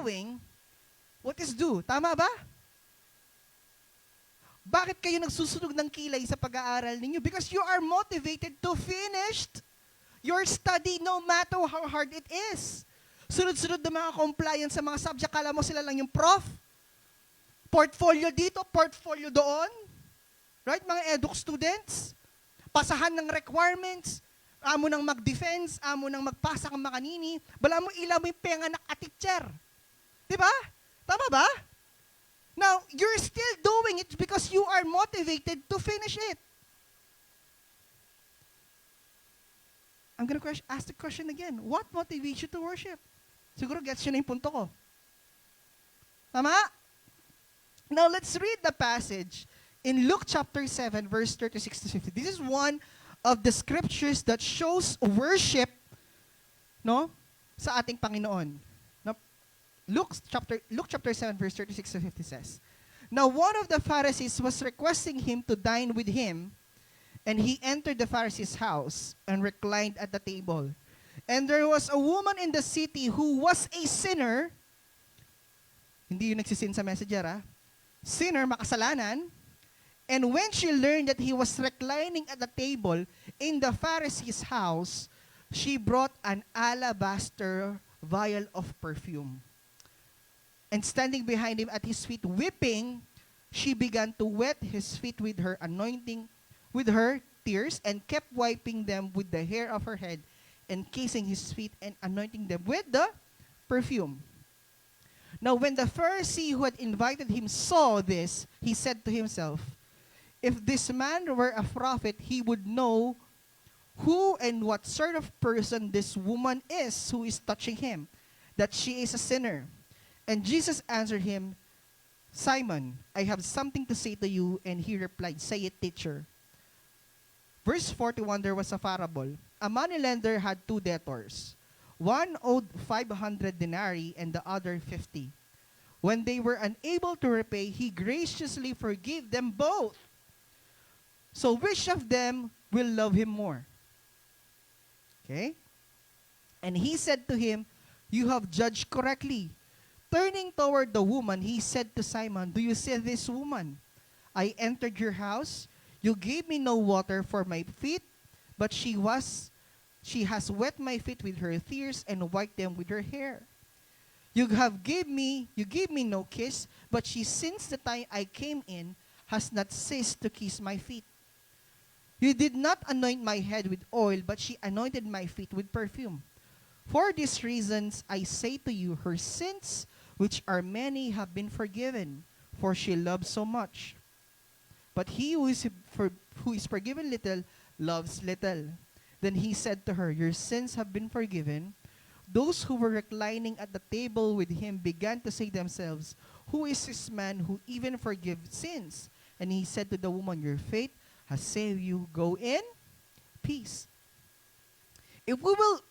doing what is due. Tama ba? Bakit kayo nagsusunog ng kilay sa pag-aaral ninyo? Because you are motivated to finish your study no matter how hard it is. Sunod-sunod na mga compliance sa mga subject, kala mo sila lang yung prof. Portfolio dito, portfolio doon. Right, mga eduk students? Pasahan ng requirements, amo nang mag-defense, amo nang magpasa kang makanini, bala mo ila mo yung penga na teacher. Diba? Tama ba? Now, you're still doing it because you are motivated to finish it. I'm gonna ask the question again. What motivates you to worship? Siguro gets yun na yung punto ko. Tama? Now, let's read the passage in Luke chapter 7, verse 36 to 50. This is one of the scriptures that shows worship, no, sa ating Panginoon. No? Luke chapter 7, verse 36 to 50 says, Now one of the Pharisees was requesting him to dine with him, and he entered the Pharisee's house and reclined at the table. And there was a woman in the city who was a sinner. Hindi yung nagsisin sa messenger, Sinner, makasalanan. And when she learned that he was reclining at the table in the Pharisee's house, she brought an alabaster vial of perfume. And standing behind him at his feet, weeping, she began to wet his feet with her anointing, with her tears, and kept wiping them with the hair of her head, and kissing his feet and anointing them with the perfume. Now when the Pharisee who had invited him saw this, he said to himself, If this man were a prophet, he would know who and what sort of person this woman is who is touching him, that she is a sinner. And Jesus answered him, Simon, I have something to say to you. And he replied, Say it, teacher. Verse 41, there was a parable. A moneylender had two debtors. One owed 500 denarii and the other 50. When they were unable to repay, he graciously forgave them both. So which of them will love him more? Okay? And he said to him, You have judged correctly. Turning toward the woman, he said to Simon, Do you see this woman? I entered your house. You gave me no water for my feet, but she has wet my feet with her tears and wiped them with her hair. You gave me no kiss, but she, since the time I came in, has not ceased to kiss my feet. You did not anoint my head with oil, but she anointed my feet with perfume. For these reasons I say to you, her sins, which are many, have been forgiven, for she loved so much. But he who is forgiven little, loves little. Then he said to her, Your sins have been forgiven. Those who were reclining at the table with him began to say to themselves, Who is this man who even forgives sins? And he said to the woman, Your faith has saved you. Go in peace. If we will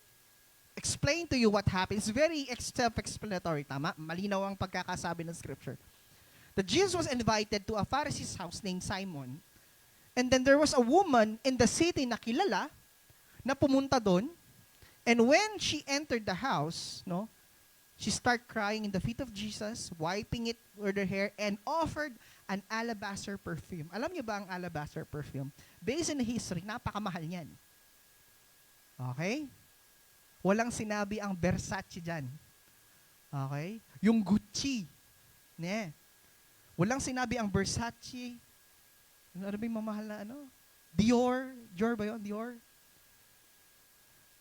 explain to you what happened, it's very self-explanatory. Tama? Malinaw ang pagkakasabi ng scripture. That Jesus was invited to a Pharisee's house named Simon. And then there was a woman in the city na kilala na pumunta doon. And when she entered the house, no, she started crying in the feet of Jesus, wiping it with her hair, and offered an alabaster perfume. Alam niyo ba ang alabaster perfume? Based on history, napakamahal yan. Okay? Walang sinabi ang Versace dyan. Okay? Yung Gucci. Ne? Walang sinabi ang Versace. Ano ba yung mamahal na ano? Dior. Dior ba yun? Dior?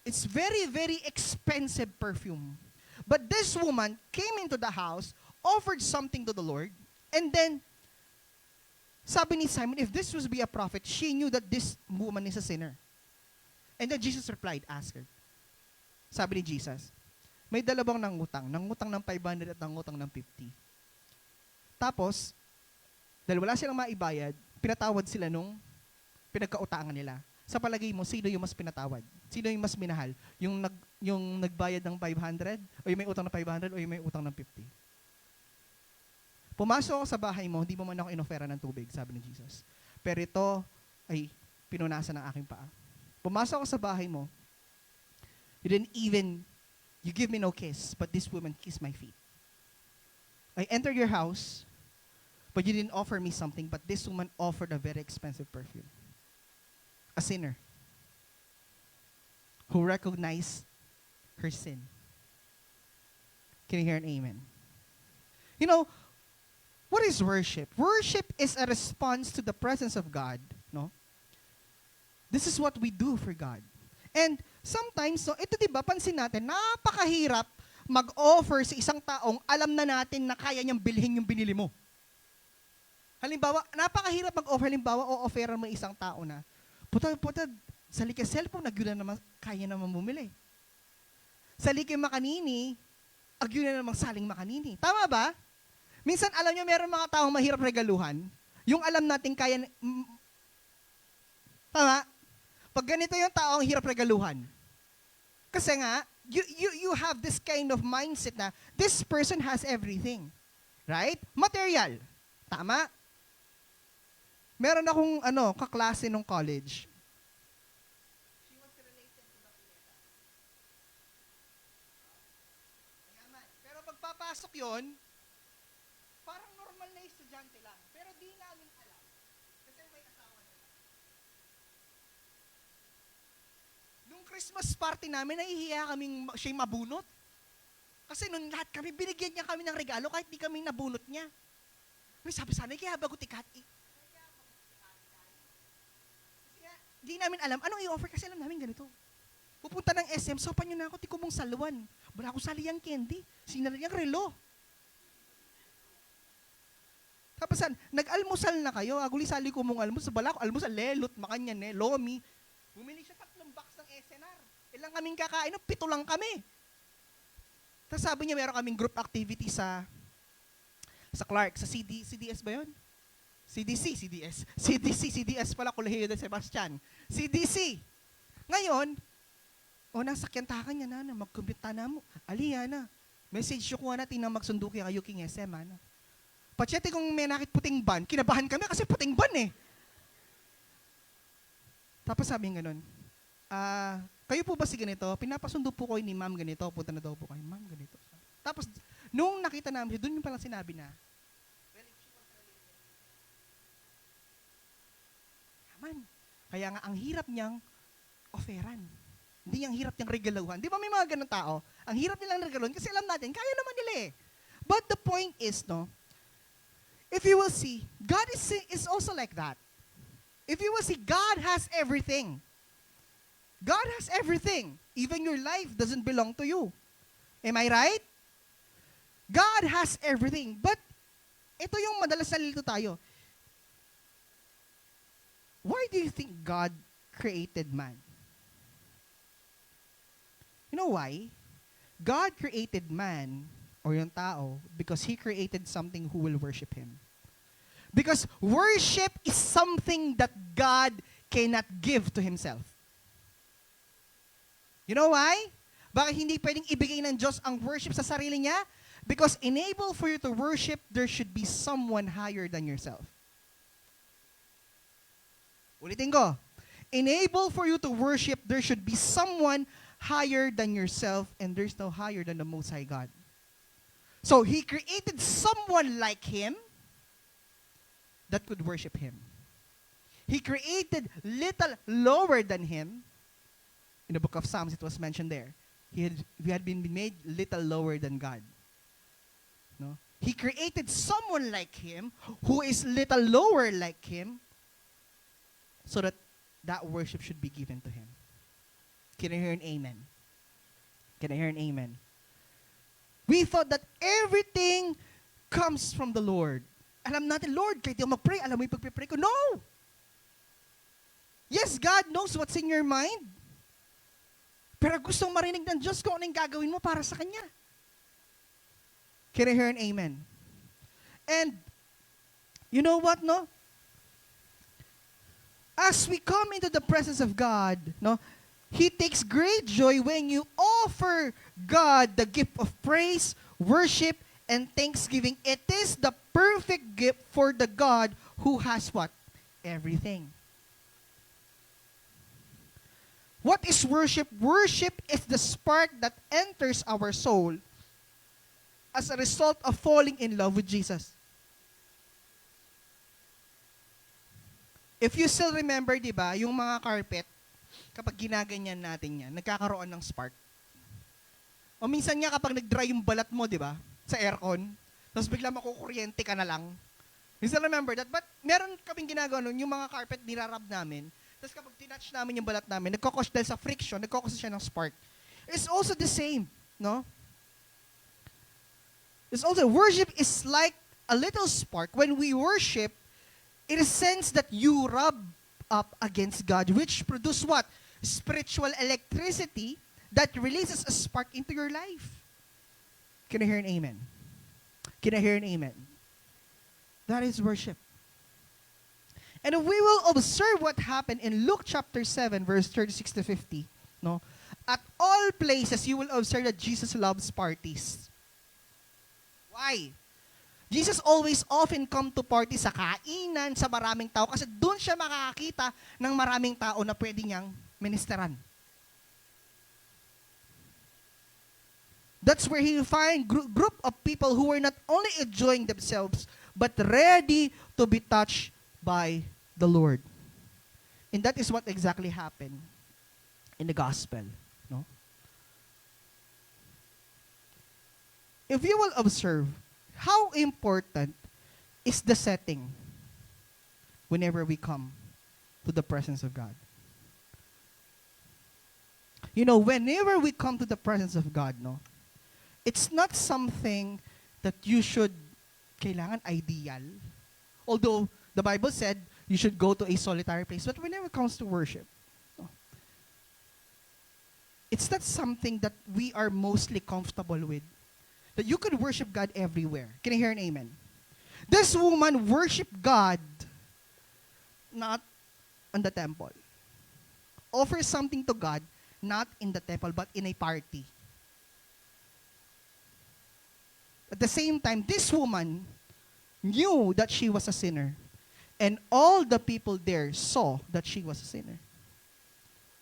It's very, very expensive perfume. But this woman came into the house, offered something to the Lord, and then, sabi ni Simon, if this was be a prophet, she knew that this woman is a sinner. And then Jesus replied, ask her. Sabi ni Jesus, may dalawang nangutang ng 500 at nangutang ng 50. Tapos, dahil wala silang maibayad, pinatawad sila nung pinagkautangan nila. Sa palagay mo, sino yung mas pinatawad? Sino yung mas minahal? Yung nagbayad ng 500? O yung may utang ng 500? O yung may utang ng 50? Pumasok ako sa bahay mo, hindi mo man ako inofera ng tubig, sabi ni Jesus. Pero ito ay pinunasan ng aking paa. Pumasok ako sa bahay mo, you give me no kiss, but this woman kissed my feet. I entered your house, but you didn't offer me something, but this woman offered a very expensive perfume. A sinner who recognized her sin. Can you hear an amen? You know, what is worship? Worship is a response to the presence of God, no? This is what we do for God. And sometimes, so ito 'di ba, pansin natin, napakahirap mag-offer sa isang taong alam na natin na kaya niyang bilhin yung binili mo. Halimbawa, napakahirap mag-offer, halimbawa, o-offeran mo isang tao na, puta, sa likas cellphone, nagyo na naman, kaya naman bumili. Sa likas makanini, agyo na naman saling makanini. Tama ba? Minsan, alam nyo, meron mga taong mahirap regaluhan, yung alam natin kaya, tama? Pag ganito yung taong hirap regaluhan, kasi nga, you have this kind of mindset na this person has everything. Right? Material. Tama? Meron akong kaklase nung college. She was related to the Pineda. Mayaman. Pero pagpapasok yon, parang normal na estudyante lang. Pero di namin alam. Kasi may asawa nila. Nung Christmas party namin, nahihiya kaming siya'y mabunot. Kasi nung lahat kami, binigyan niya kami ng regalo kahit di kami nabunot niya. May sabi sana, kaya bago tikat. Di namin alam, anong i-offer kasi alam namin ganito. Pupunta ng SM, sopan nyo na ako, tiko mong saluan. Wala akong saliyang candy. Sinala relo. Tapos nag-almusal na kayo, aguli sali ko mong almusal, bala ko almusal, lelot, makanyan, lomi. Bumili siya 3 box ng SNR. Ilang kaming kakain, 7 lang kami. Tapos sabi niya, meron kaming group activity sa Clark, sa CDS ba yun? CDS pala, Colegio de Sebastian. CDC. Ngayon, nasakyan takan niya na, magkumpita na mo. Aliya na. Message yung kuha natin na magsunduki kayo king SM, ano. Patsete kung may nakit puting ban, kinabahan kami kasi puting ban eh. Tapos sabi nga nun, kayo po ba si ganito? Pinapasundo po ko ni ma'am ganito, punta na daw po kayo, ma'am ganito. Tapos, nung nakita namin, doon yung palang sinabi na, yaman. Kaya nga, ang hirap niyang offeran. Hindi niyang hirap niyang regaluhan. Di ba may mga ganun tao? Ang hirap nilang regaluhan kasi alam natin, kaya naman nila eh. But the point is, no, if you will see, God is also like that. If you will see, God has everything. God has everything. Even your life doesn't belong to you. Am I right? God has everything. But, ito yung madalas nalilito tayo. Why do you think God created man? You know why? God created man, or yung tao, because He created something who will worship Him. Because worship is something that God cannot give to Himself. You know why? Bakit hindi pwedeng ibigay ng Diyos ang worship sa sarili niya? Because enable for you to worship, there should be someone higher than yourself. Ulitin ko. Enable for you to worship, there should be someone higher than yourself, and there's no higher than the Most High God. So, He created someone like Him that could worship Him. He created little lower than Him. In the book of Psalms, it was mentioned there. We had been made little lower than God. No? He created someone like Him who is little lower like Him so that worship should be given to Him. Can I hear an amen? Can I hear an amen? We thought that everything comes from the Lord. Alam natin, Lord, kahit di ako mag-pray, alam mo yung pag-pray ko. No! Yes, God knows what's in your mind. Pero gustong marinig ng Diyos kung ano yung gagawin mo para sa Kanya. Can I hear an amen? And, you know what, no? As we come into the presence of God, no, He takes great joy when you offer God the gift of praise, worship, and thanksgiving. It is the perfect gift for the God who has what? Everything. What is worship? Worship is the spark that enters our soul as a result of falling in love with Jesus. If you still remember, di ba, yung mga carpet, kapag ginaganyan natin yan, nagkakaroon ng spark. O minsan nga kapag nag-dry yung balat mo, di ba, sa aircon, tapos bigla makukuryente ka na lang. You still remember that? But meron kaming ginagawa nun, yung mga carpet nirarab namin, tapos kapag tinouch namin yung balat namin, nagkakos dahil sa friction, nagkakos siya ng spark. It's also the same, no? It's also, worship is like a little spark. When we worship, it is sense that you rub up against God, which produce what? Spiritual electricity that releases a spark into your life. Can I hear an amen? Can I hear an amen? That is worship. And we will observe what happened in Luke chapter 7, verse 36 to 50. No? At all places, you will observe that Jesus loves parties. Why? Jesus always often come to party sa kainan, sa maraming tao, kasi doon siya makakakita ng maraming tao na pwede niyang ministeran. That's where he will find group of people who are not only enjoying themselves, but ready to be touched by the Lord. And that is what exactly happened in the gospel. No? If you will observe, how important is the setting whenever we come to the presence of God? You know, whenever we come to the presence of God, no, it's not something that you should kailangan ideal. Although the Bible said you should go to a solitary place, but whenever it comes to worship, no, it's not something that we are mostly comfortable with. That you could worship God everywhere. Can I hear an amen? This woman worshiped God not in the temple. Offers something to God not in the temple but in a party. At the same time, this woman knew that she was a sinner. And all the people there saw that she was a sinner.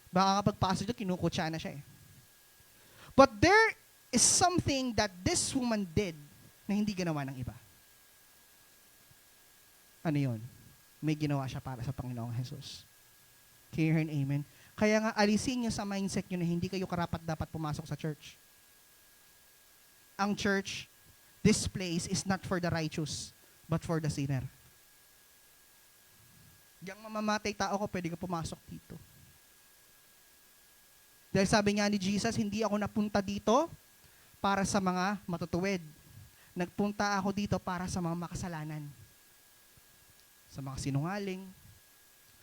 Baka kapag pasok doon, kinukutsa na siya eh. But there is something that this woman did na hindi ginawa ng iba. Ano yun? May ginawa siya para sa Panginoong Jesus. Can you hear an amen? Kaya nga, alisin niyo sa mindset niyo na hindi kayo karapat dapat pumasok sa church. Ang church, this place is not for the righteous, but for the sinner. Yang mamamatay tao ko, pwede ka pumasok dito. Dahil sabi nga ni Jesus, hindi ako napunta dito para sa mga matutuwid. Nagpunta ako dito para sa mga makasalanan. Sa mga sinungaling,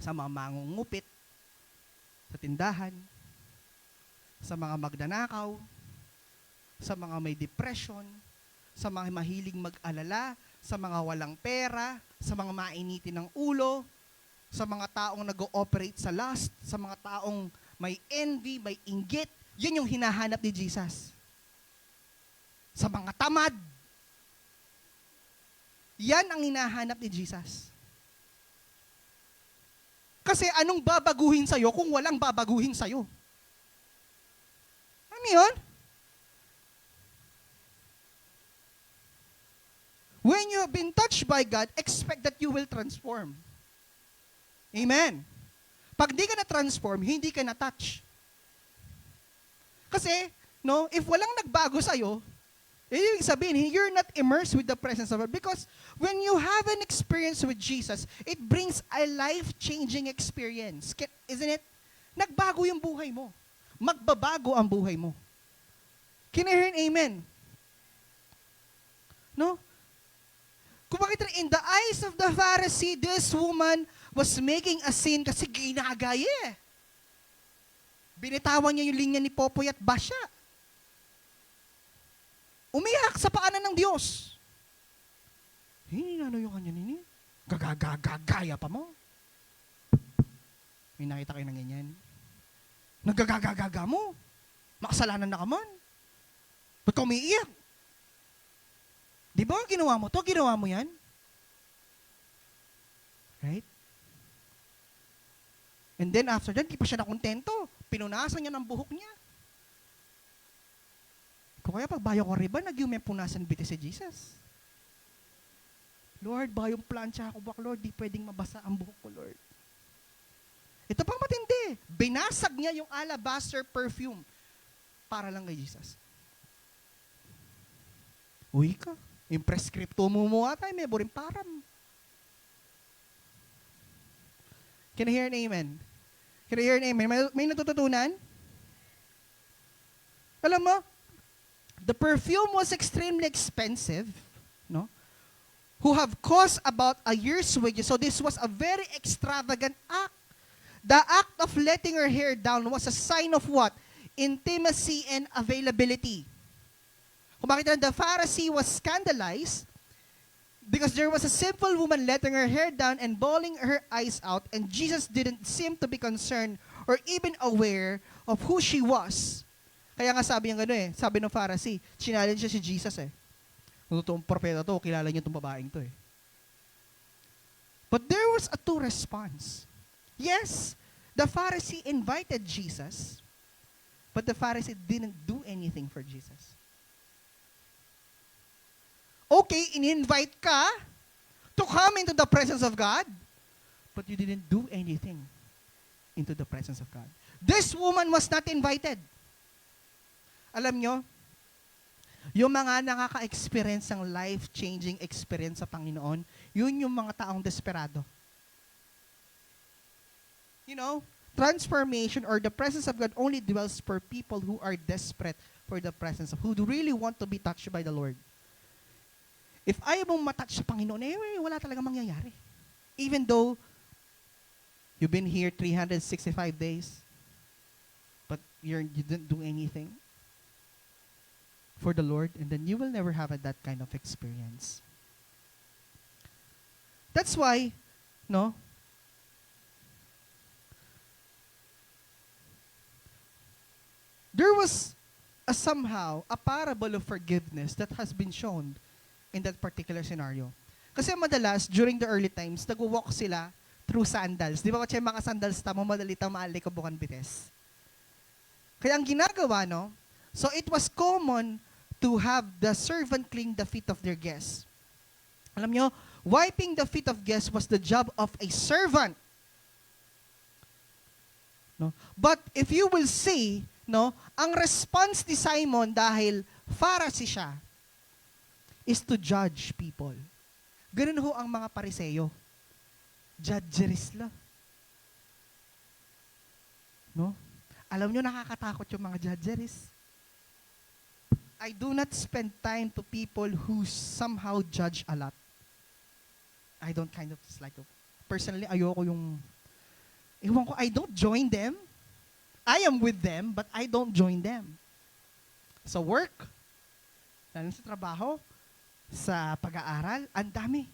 sa mga mangungupit, sa tindahan, sa mga magnanakaw, sa mga may depression, sa mga mahilig mag-alala, sa mga walang pera, sa mga mainitin ng ulo, sa mga taong nag-ooperate sa lust, sa mga taong may envy, may inggit. Yun yung hinahanap ni Jesus. Sa mga tamad. Yan ang hinahanap ni Jesus. Kasi anong babaguhin sa'yo kung walang babaguhin sa'yo? Ano yun? When you have been touched by God, expect that you will transform. Amen. Pag di ka na-transform, hindi ka na-touch. Kasi, no, if walang nagbago sa'yo, ibig sabihin, you're not immersed with the presence of God. Because when you have an experience with Jesus, it brings a life-changing experience. Isn't it? Nagbago yung buhay mo. Magbabago ang buhay mo. Can I hear an amen? No? Kung makita in the eyes of the Pharisee, this woman was making a sin kasi ginagaya eh. Binitawan niya yung linya ni Popoy at Basya. Umiyak sa paanan ng Diyos. Ano yung kanya nini? Gagagagaya pa mo. May nakita kayo ng ganyan. Nagagagagaga mo. Makasalanan na ka man. Ba't ka umiiyak? Di ba ginawa mo to? Ginawa mo yan? Right? And then after that, di pa siya nakontento. Pinunasan niya ng buhok niya. Kung kaya pag bayo ko riba, nagyume punasan biti si Jesus. Lord, bayong plancha ako bak, Lord, di pwedeng mabasa ang buhok ko, Lord. Ito pang matindi. Binasag niya yung alabaster perfume para lang kay Jesus. Uy ka. Yung prescripto mo ata, may buring param. Can I hear an amen? Can I hear an amen? May natututunan? Alam mo, the perfume was extremely expensive, no? Who have cost about a year's wages. So this was a very extravagant act. The act of letting her hair down was a sign of what? Intimacy and availability. Kung makita, the Pharisee was scandalized because there was a simple woman letting her hair down and bawling her eyes out, and Jesus didn't seem to be concerned or even aware of who she was. Kaya nga sabi niya gano'n sabi ng Pharisee, challenge siya si Jesus Kung totoong propeta to, kilala niyo itong babaeng to But there was a two response. Yes, the Pharisee invited Jesus, but the Pharisee didn't do anything for Jesus. Okay, in-invite ka to come into the presence of God, but you didn't do anything into the presence of God. This woman was not invited. Alam nyo, yung mga nakaka-experience ng life-changing experience sa Panginoon, yun yung mga taong desperado. You know, transformation or the presence of God only dwells for people who are desperate for the presence of, who really want to be touched by the Lord. If ayaw mong matouch sa Panginoon, wala talaga mangyayari. Even though you've been here 365 days, but you didn't do anything for the Lord, and then you will never have that kind of experience. That's why, no? There was somehow a parable of forgiveness that has been shown in that particular scenario. Kasi madalas, during the early times, nag-walk sila through sandals. Di ba kasi mga sandals tamo, madali tang maali ko bukan bites. Kaya ang ginagawa, no? So it was common to have the servant clean the feet of their guests. Alam nyo, wiping the feet of guests was the job of a servant. No? But if you will see, no, ang response ni Simon dahil Pharisee siya is to judge people. Ganun ho ang mga Pariseo. Judgeries lang. No? Alam nyo, nakakatakot yung mga judgeries. I do not spend time to people who somehow judge a lot. I don't kind of dislike it. Personally, ayoko yung, ewan ko, I don't join them. I am with them, but I don't join them. Sa work, lalo sa trabaho, sa pag-aaral, ang dami.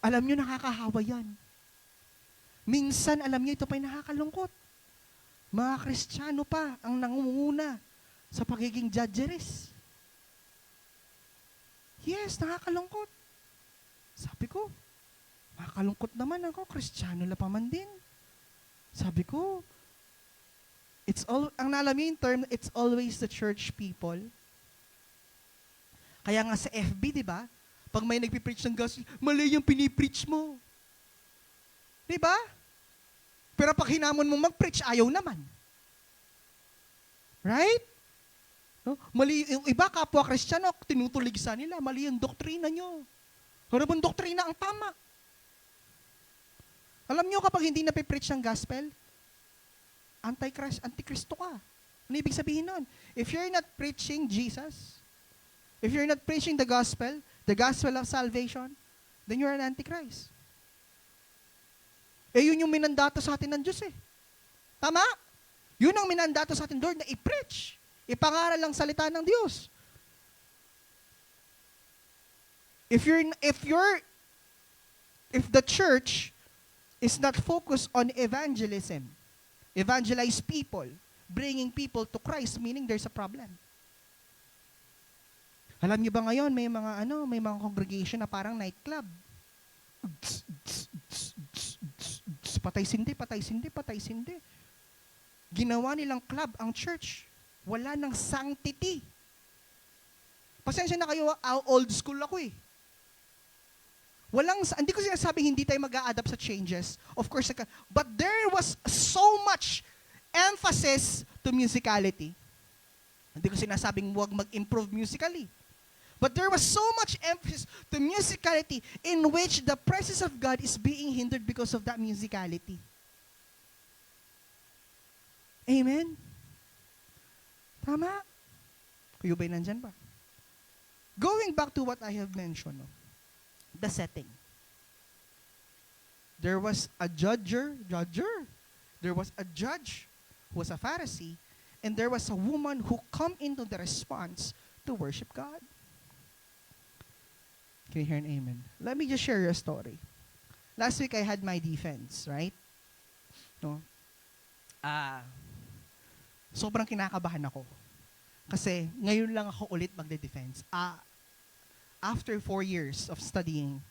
Alam nyo, nakakahawa yan. Minsan, alam nyo, ito pa'y nakakalungkot. Mga Kristiyano pa ang nangunguna sa pagiging judgeries. Yes, nakakalungkot. Sabi ko, nakakalungkot naman ako, Kristiyano la pa man din. Sabi ko, ang nalamin yung term, it's always the church people. Kaya nga sa FB, di ba? Pag may nagpipreach ng gospel, mali yung pinipreach mo. Di ba? Pero pag hinamon mo mag-preach, ayaw naman. Right? No? Mali, yung iba, kapwa Kristiyano, tinutuligsa nila. Mali yung doktrina nyo. Ano bang doktrina ang tama? Alam nyo, kapag hindi napipreach ng gospel, antikristo ka. Ano ibig sabihin nun? If you're not preaching Jesus, if you're not preaching the gospel of salvation, then you're an antichrist. Yun yung minandato sa atin ng Diyos Tama? Yun ang minandato sa atin, Lord, na i-preach. Ipangaral ang salita ng Diyos. If the church is not focused on evangelism, evangelize people, bringing people to Christ, meaning there's a problem. Alam niyo ba ngayon, may mga congregation na parang nightclub. Patay sindi. Ginawa nilang club ang church. Wala ng sanctity. Pasensya na kayo, old school ako eh. Hindi ko sinasabing hindi tayo mag-a-adapt sa changes. Of course, but there was so much emphasis to musicality. Hindi ko sinasabing huwag mag-improve musically. But there was so much emphasis to musicality in which the presence of God is being hindered because of that musicality. Amen? Tama? Kayo ba'y nandyan ba? Going back to what I have mentioned, no? The setting. There was a judger. There was a judge who was a Pharisee, and there was a woman who come into the response to worship God. Can you hear an amen? Let me just share a story. Last week I had my defense, right? No? Sobrang kinakabahan ako. Kasi ngayon lang ako ulit magde-defense. After 4 years of studying,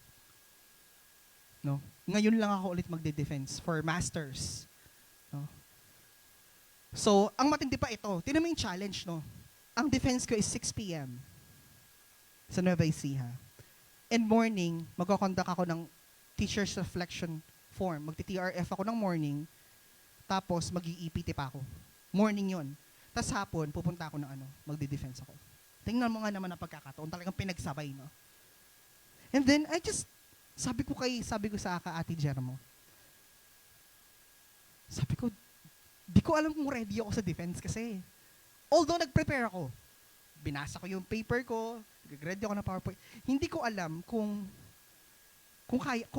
no? Ngayon lang ako ulit magde-defense for masters. No? So, ang matindi pa ito, tinan mo yung challenge, no? Ang defense ko is 6 p.m. sa Nueva Ecija. And morning, magkakonduct ako ng teacher's reflection form. Magti-TRF ako ng morning, tapos mag-EPT pa ako. Morning yon. Tapos hapon, pupunta ako ng magdi-defense ako. Tingnan mo nga naman ang pagkakataon, talagang pinagsabay, no? And then, sabi ko sa Ate Jermo, sabi ko, di ko alam kung ready ako sa defense kasi, although nag-prepare ako, binasa ko yung paper ko, nag-ready ako ng PowerPoint, hindi ko alam kung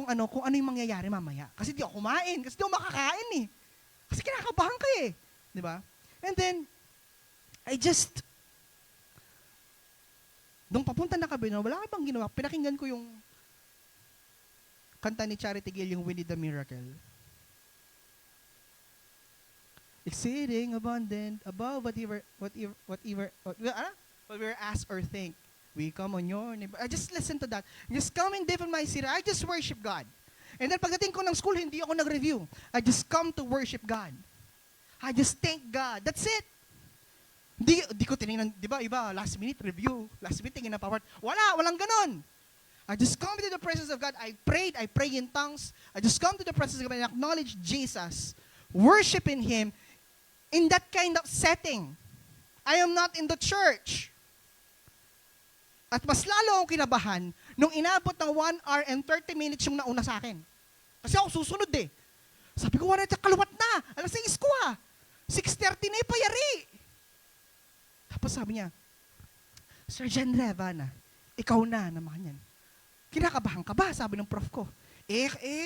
ano yung mangyayari mamaya. Kasi di ako kumain, kasi di ako makakain eh. Kasi kinakabahan ka eh. Di ba? And then, nung papunta na kami, wala ka bang ginawa? Pinakinggan ko yung kanta ni Charity Gill, yung We Need a Miracle. Exceeding abundant, above what we were asked or think. We come on your name. I just listen to that. Just come in deep in my city. I just worship God. And then pagdating ko ng school, hindi ako nag-review. I just come to worship God. I just thank God. That's it. Di ko tinignan, di ba, iba, last minute review, last minute tingin na PowerPoint. Walang ganon. I just come to the presence of God. I pray in tongues. I just come to the presence of God and acknowledge Jesus, worshiping Him in that kind of setting. I am not in the church. At mas lalo akong kinabahan nung inabot ng 1 hour and 30 minutes yung nauna sa akin. Kasi ako susunod eh. Sabi ko, wala, kaluwat na. Alas 6 ko 6:30 na ipayari. Tapos sabi niya, Sir Jen Reva na, ikaw na naman yan. Kinakabahan ka ba? Sabi ng prof ko.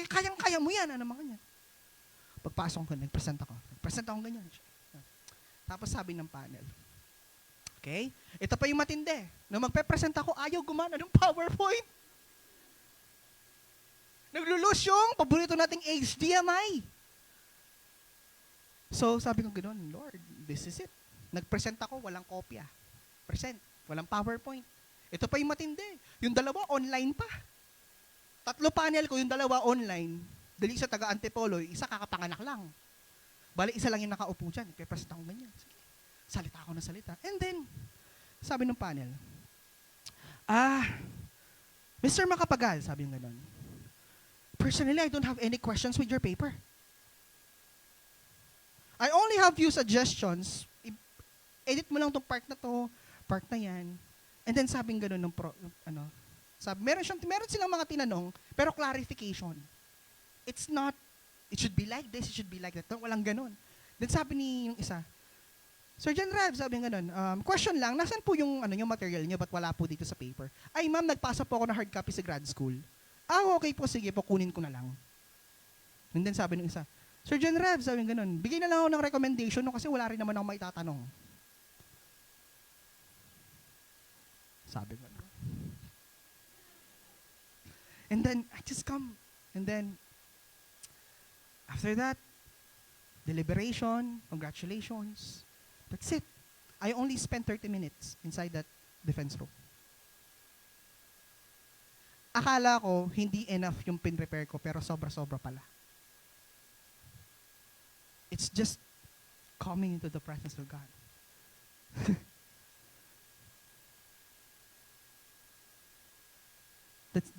Kayang-kaya mo yan, naman yan. Pagpasok ko, nag-present ako ganyan. Tapos sabi ng panel, okay, ito pa yung matindi. Nung magpe-present ako, ayaw gumana ng PowerPoint. Naglulus yung paborito nating HDMI. So sabi ko ganoon, Lord, this is it. Nag-present ako, walang kopya. Present, walang PowerPoint. Ito pa yung matindi. Yung dalawa, online pa. 3 panel ko, yung dalawa online. Dali sa taga-Antipolo, isa kakapanganak lang. Bali, isa lang yung nakaupo dyan. Ipe-present ako ganyan. Sige. Salita ako ng salita. And then, sabi ng panel, Mr. Makapagal, sabi yung gano'n. Personally, I don't have any questions with your paper. I only have few suggestions. Edit mo lang tong part na to, part na yan. And then sabing gano'n ng meron silang mga tinanong, pero clarification. It should be like this, it should be like that. Walang gano'n. Then sabi ni yung isa, Sir John Rev, sabi nga ganun, question lang, nasan po yung material niyo, ba't wala po dito sa paper? Ay ma'am, nagpasa po ako ng hard copy sa grad school. Okay po, sige po, kunin ko na lang. And then sabi ng isa, Sir John Rev, sabi nga ganun, bigay na lang ako ng recommendation kasi wala rin naman ako maitatanong. Sabi ko. And then, I just come. And then, after that, deliberation, congratulations. That's it. I only spent 30 minutes inside that defense room. Akala ko, hindi enough yung pin-prepare ko, pero sobra-sobra pala. It's just coming into the presence of God.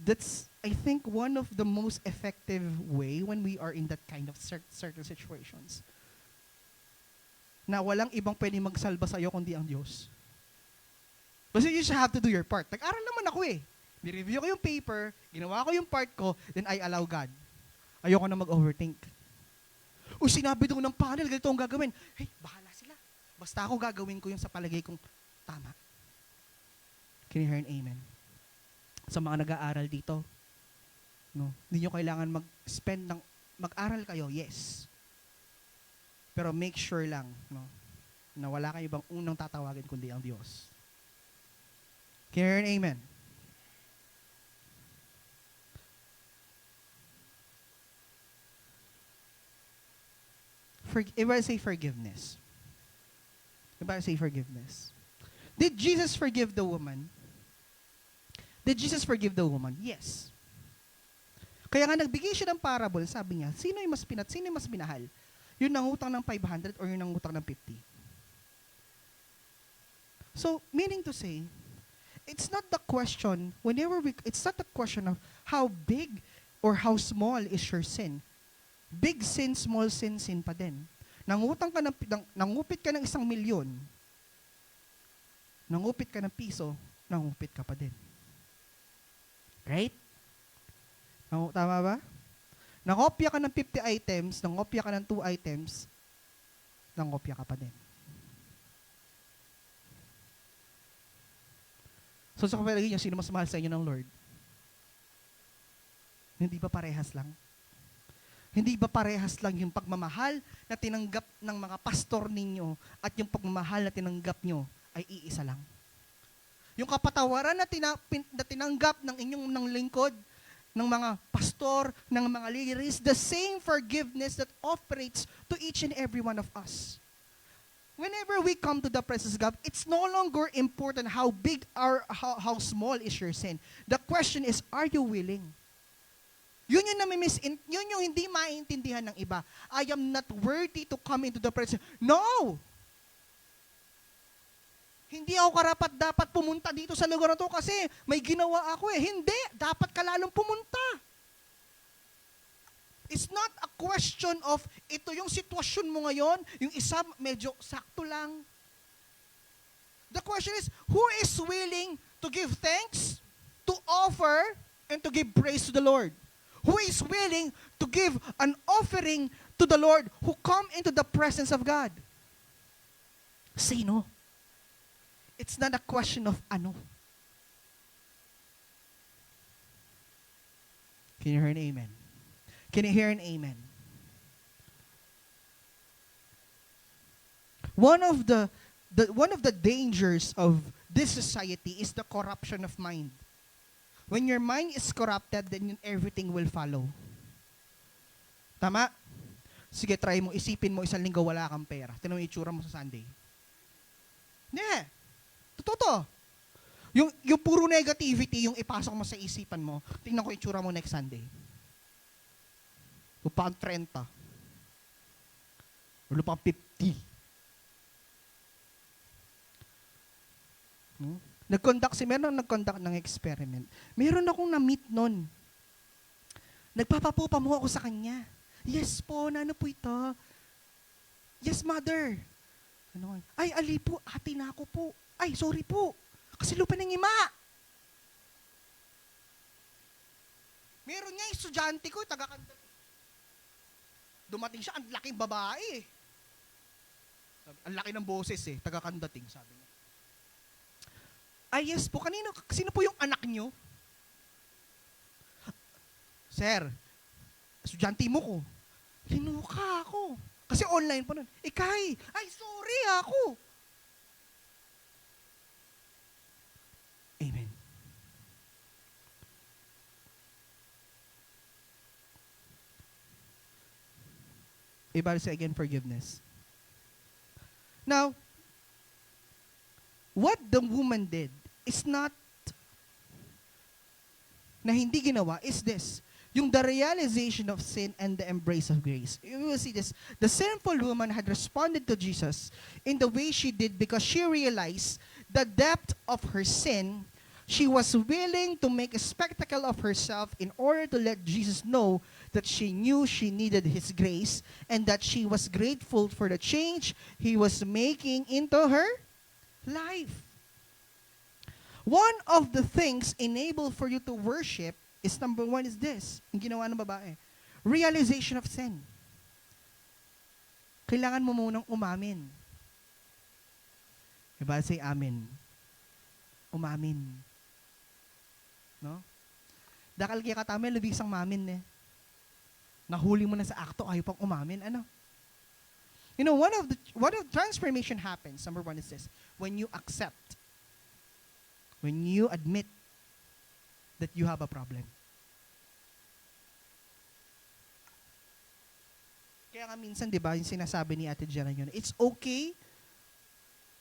That's I think one of the most effective way when we are in that kind of certain situations. Na walang ibang pwede magsalba sa'yo kundi ang Diyos. Kasi you just have to do your part. Nag-aral naman ako eh. Ni-review ko yung paper, ginawa ko yung part ko, then I allow God. Ayoko na mag-overthink. O sinabi doon ng panel, ganito ang gagawin. Hey, bahala sila. Basta ako gagawin ko yung sa palagay kong tama. Can you hear an amen? Sa mga nag-aaral dito, no, hindi nyo kailangan mag-aral kayo, yes. Pero make sure lang, no, na wala kang ibang unang tatawagin kundi ang Diyos. Can you hear an amen? Everybody say forgiveness. Everybody say forgiveness. Did Jesus forgive the woman? Did Jesus forgive the woman? Yes. Kaya nga nagbigay siya ng parable, sabi niya, sino yung mas minahal? Yung nangutang ng 500 or yung nangutang ng 50? So, meaning to say, it's not the question, it's not the question of how big or how small is your sin. Big sin, small sin, sin pa din. Nangupit ka ng 1 milyon, nangupit ka ng piso, nangupit ka pa din. Right? Tama ba? Nangopya ka ng 50 items, nangopya ka ng 2 items, nangopya ka pa din. So sa kapalagay niyo, sino mas mahal sa inyo ng Lord? Hindi ba parehas lang? Hindi ba parehas lang yung pagmamahal na tinanggap ng mga pastor ninyo at yung pagmamahal na tinanggap nyo ay iisa lang? Yung kapatawaran na tinanggap ng inyong lingkod, ng mga pastor, ng mga leaders, the same forgiveness that operates to each and every one of us. Whenever we come to the presence of God, it's no longer important how big or how small is your sin. The question is, are you willing? Yun yung hindi maintindihan ng iba. I am not worthy to come into the presence. No! Hindi ako dapat pumunta dito sa lugar na to kasi may ginawa ako eh. Hindi! Dapat ka lalong pumunta. It's not a question of ito yung sitwasyon mo ngayon, yung isa medyo sakto lang. The question is, who is willing to give thanks, to offer, and to give praise to the Lord? Who is willing to give an offering to the Lord who come into the presence of God? Sino? It's not a question of ano. Can you hear an amen? Can you hear an amen? One of the dangers of this society is the corruption of mind. When your mind is corrupted, then everything will follow. Tama? Sige, try mo, isipin mo 1 linggo wala kang pera. Tingnan mo yung itsura mo sa Sunday. Hindi. Totoo to. Yung puro negativity, yung ipasok mo sa isipan mo, tingnan ko yung itsura mo next Sunday. Lupang 30. O lupang 50. Meron nag-conduct ng experiment. Meron akong na-meet nun. Nagpapapupa mo ako sa kanya. Yes po, ano po ito? Yes, mother. Ano? Ay, ali po, ate na ako po. Ay, sorry po. Kasi lupa ng ima. Meron nga estudyante ko, taga-kanta. Dumating siya, ang laking babae. Ang laki ng boses taga-kandating, sabi niya. Ay, yes po, sino po yung anak niyo? Sir, estudyante mo ko. Linuka ako. Kasi online pa nun. Ikay, ay sorry ako. Amen. Everybody say again, forgiveness. Now, what the woman did is not na hindi ginawa is this. Yung the realization of sin and the embrace of grace. You will see this. The sinful woman had responded to Jesus in the way she did because she realized the depth of her sin. She was willing to make a spectacle of herself in order to let Jesus know that she knew she needed His grace and that she was grateful for the change He was making into her life. One of the things enable for you to worship is number one is this, yung ginawa ng babae. Realization of sin. Kailangan mo munang umamin. Diba? Say amen. Umamin. No? Dakal kaya katami, lubisang mamin eh. Nahuli mo na sa akto, ayaw pang umamin. Ano? You know, one of transformation happens, number one is this, when you accept, when you admit that you have a problem. Kaya nga minsan, di ba, yung sinasabi ni Ate Jana yun, it's okay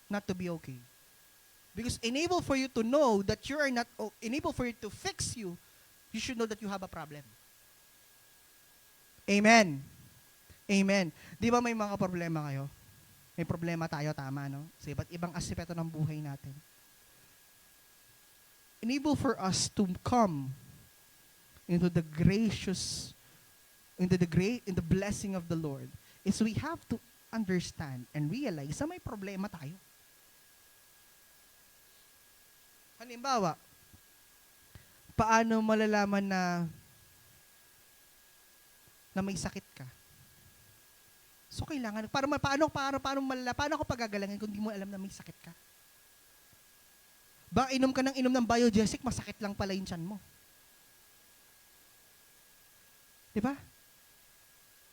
not to be okay. Because enable for you to know that you are not, enable for you to fix you, you should know that you have a problem. Amen. Amen. Di ba may mga problema kayo? May problema tayo, tama, no? Sa iba't ibang aspeto ng buhay natin. Enable for us to come into the gracious, in the blessing of the Lord, is we have to understand and realize na may problema tayo. Halimbawa, paano malalaman na may sakit ka? So kailangan, paano ako pagagalangin kung di mo alam na may sakit ka? Ba, inom ka ng Biogesic, masakit lang pala yung tiyan mo. Diba?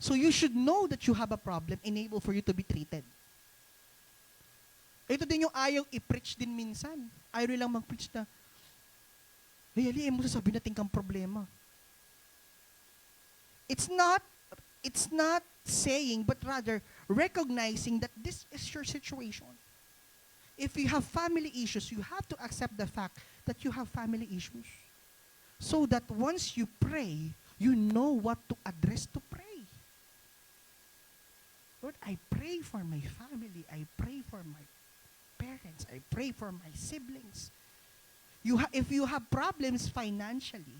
So you should know that you have a problem, enable for you to be treated. Ito din yung ayaw i-preach din minsan. Ayaw lang mag-preach na, aliin mo sasabihin natin kang problema. It's not saying, but rather recognizing that this is your situation. If you have family issues, you have to accept the fact that you have family issues. So that once you pray, you know what to address to pray. Lord, I pray for my family. I pray for my parents. I pray for my siblings. If you have problems financially,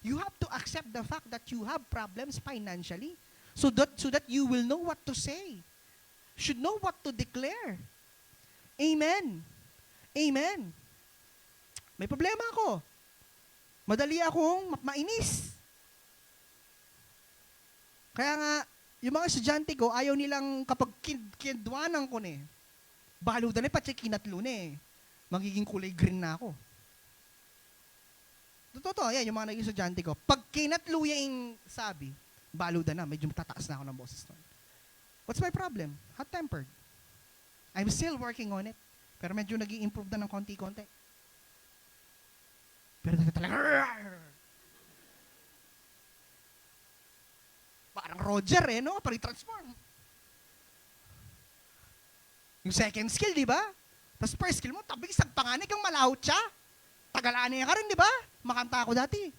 you have to accept the fact that you have problems financially so that you will know what to say. Should know what to declare. Amen. Amen. May problema ako. Madali akong mainis. Kaya nga, yung mga estudyante ko, ayaw nilang kapag kindwanan ko na balo na pati kinatlo na magiging kulay green na ako. Totoo, yan, yung mga naging estudyante ko. Pag kinatlo yung sabi, balo na, medyo matataas na ako ng boses nun. What's my problem? Hot-tempered. I'm still working on it. Pero medyo nag-i-improve na ng konti-konti. Pero talaga, parang Roger no? Parang transform. Yung second skill, di ba? Tapos first skill mo, tabing isang panganig kang malahot siya. Tagalani ka rin, di ba? Makanta ako dati.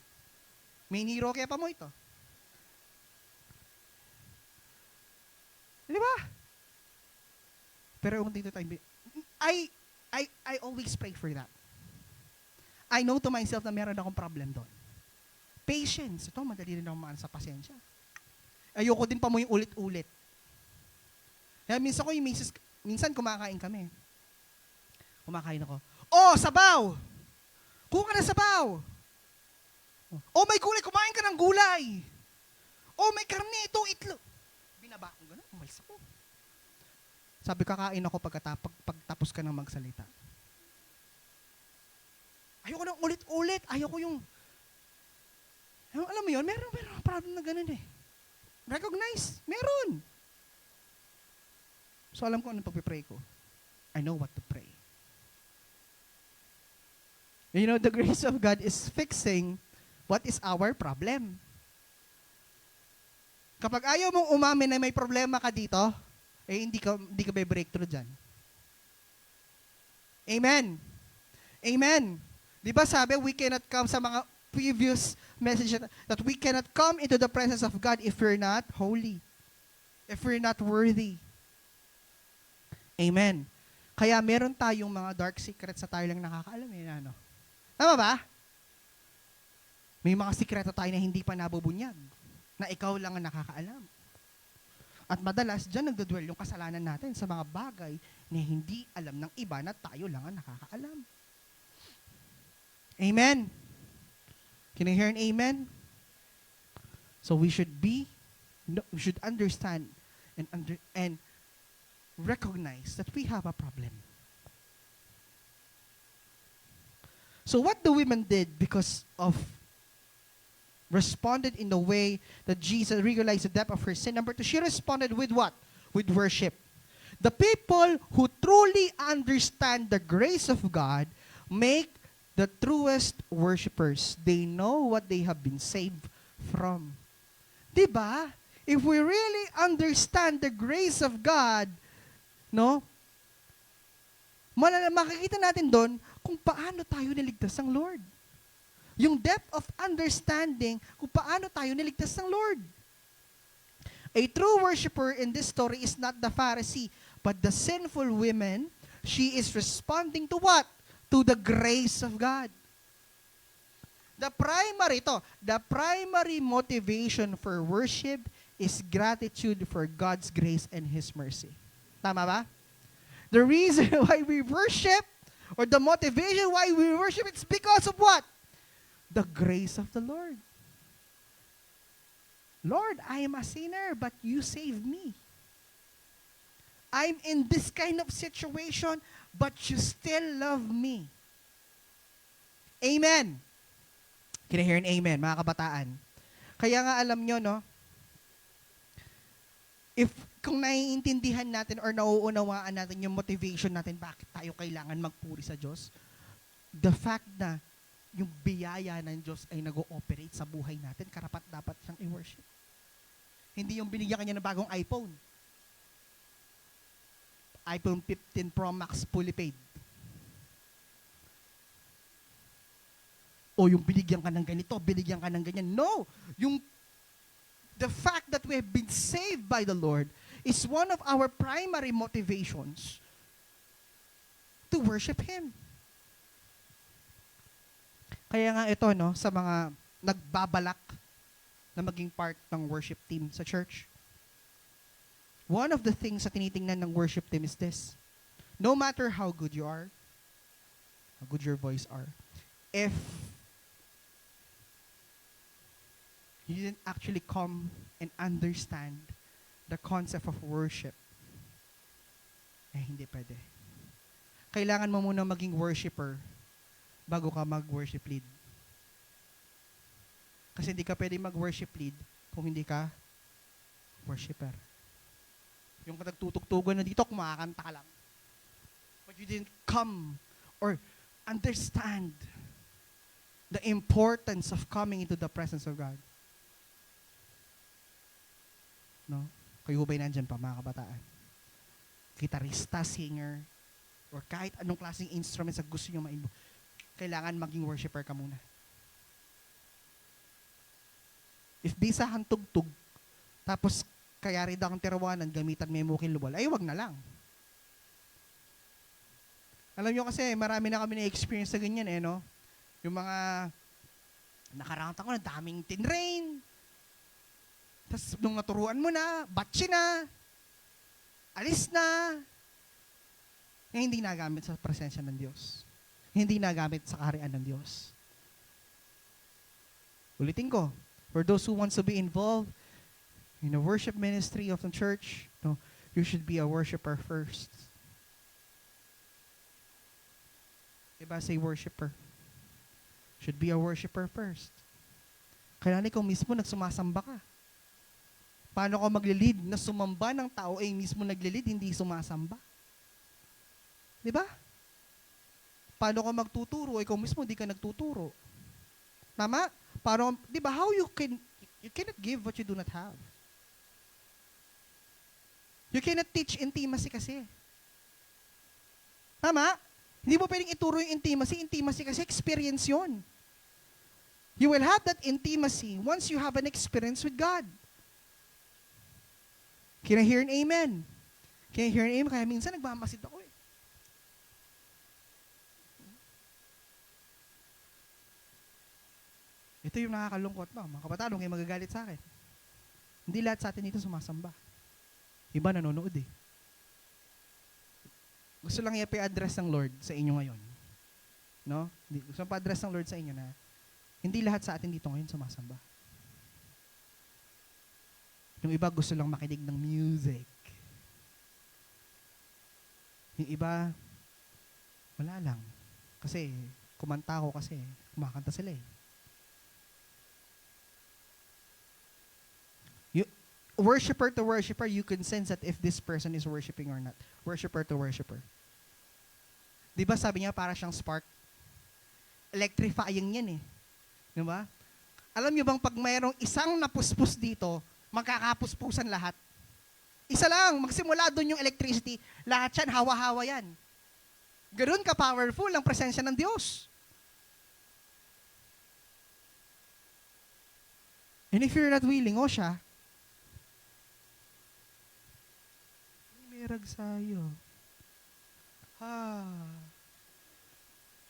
May niro kaya pa mo ito. Di ba? Pero yung dito tayo, I always pray for that. I know to myself na meron akong problem doon. Patience. Ito, madali rin ako maan sa pasensya. Ayoko din pa mo yung ulit-ulit. Kaya minsan ko yung minsan kumakain kami. Kumakain ako. Oh, sabaw! Kuha ka na sabaw! Oh, may gulay. Kumain ka ng gulay! Oh, may karne. Ito, itlog. Binaba ko gano'n. Umalis ako. Sabi, kakain ako pagtapos ka ng magsalita. Ayoko nang ulit-ulit. Ayoko yung... Alam mo yun, meron problem na ganun eh. Recognize. Meron. So alam ko anong pagpipray ko. I know what to pray. You know, the grace of God is fixing what is our problem. Kapag ayaw mong umamin na may problema ka dito, hindi ka may breakthrough dyan. Amen. Amen. Di ba sabi, we cannot come sa mga previous message that we cannot come into the presence of God if we're not holy, if we're not worthy. Amen. Kaya meron tayong mga dark secrets na tayo lang nakakaalam. Ano? Tama ba? May mga sikreto tayo na hindi pa nabubunyag, na ikaw lang ang nakakaalam. At madalas, dyan nagdudwell yung kasalanan natin sa mga bagay na hindi alam ng iba na tayo lang ang nakakaalam. Amen? Can you hear an amen? So we should understand and recognize that we have a problem. So what the women did because of responded in the way that Jesus realized the depth of her sin. Number 2, she responded with what? With worship. The people who truly understand the grace of God make the truest worshipers. They know what they have been saved from. Diba? If we really understand the grace of God, no? Makikita natin doon kung paano tayo niligtas ng Lord. Yung depth of understanding kung paano tayo niligtas ng Lord. A true worshiper in this story is not the Pharisee, but the sinful woman. She is responding to what? To the grace of God. The primary motivation for worship is gratitude for God's grace and His mercy. Tama ba? The reason why we worship, or the motivation why we worship, it's because of what? The grace of the Lord. Lord, I am a sinner, but you saved me. I'm in this kind of situation, but you still love me. Amen. Can I hear an amen, mga kabataan? Kaya nga alam nyo, no? Kung naiintindihan natin or nauunawaan natin yung motivation natin, bakit tayo kailangan magpuri sa Diyos, the fact na yung biyaya ng Diyos ay nag-ooperate sa buhay natin, karapat dapat siyang i-worship. Hindi yung binigyan kanya ng bagong iPhone. iPhone 15 Pro Max fully paid. O yung binigyan ka ng ganito, binigyan ka ng ganyan. No! The fact that we have been saved by the Lord is one of our primary motivations to worship Him. Kaya nga ito, no, sa mga nagbabalak na maging part ng worship team sa church, one of the things na tinitingnan ng worship team is this. No matter how good you are, how good your voice are, if you didn't actually come and understand the concept of worship, hindi pwede. Kailangan mo muna maging worshiper bago ka mag-worship lead. Kasi hindi ka pwede mag-worship lead kung hindi ka worshiper. Yung nagtutugtugan na dito, kumakanta ka lang. But you didn't come or understand the importance of coming into the presence of God. No? Kayo ba'y nandyan pa, mga kabataan? Gitarista, singer, or kahit anong klaseng instruments na gusto nyo mainbo, kailangan maging worshiper ka muna. If bisahan tugtog, tapos kaya rin akong tirawanan, gamitan may mukil luwal, ay wag na lang. Alam nyo kasi, marami na kami na-experience sa ganyan no? Yung mga nakarangta ko na daming tinrain, tapos nung naturuan mo na, batsi na, alis na, hindi nagamit sa presensya ng Diyos. Hindi nagamit sa kaharian ng Diyos. Ulitin ko, for those who wants to be involved in the worship ministry of the church, no, you should be a worshiper first. Diba, say worshiper. Should be a worshiper first. Kailangan ikaw mismo nagsumasamba ka. Paano ka maglilid na sumamba ng tao ay mismo naglilid, hindi sumasamba? Diba? Paano ka magtuturo, ikaw mismo hindi ka nagtuturo? Tama? Paano, diba, how you cannot give what you do not have. You cannot teach intimacy kasi. Tama? Hindi mo pwedeng ituro yung intimacy. Intimacy kasi experience yun. You will have that intimacy once you have an experience with God. Can I hear an amen? Can I hear an amen? Kaya minsan nagmamasid ako eh. Ito yung nakakalungkot pa. Mga kabataan, huwag kayo magagalit sa akin. Hindi lahat sa atin dito sumasamba. Iba nanonood eh. Gusto lang i-address ng Lord sa inyo ngayon. No? Gusto lang pa-address ng Lord sa inyo na hindi lahat sa atin dito ngayon sumasamba. Yung iba gusto lang makinig ng music. Yung iba, wala lang. Kasi, kumanta ako kasi, kumakanta sila eh. Worshipper to worshipper, you can sense that if this person is worshiping or not. Worshipper to worshipper. Di ba sabi niya para siyang spark? Electrifying yan eh. Di ba? Alam niyo bang pag mayroong isang napuspos dito, magkakapuspusan lahat. Isa lang, magsimula doon yung electricity, lahat yan, hawa-hawa yan. Ganoon ka-powerful ang presensya ng Diyos. And if you're not willing, o siya, merag sa'yo.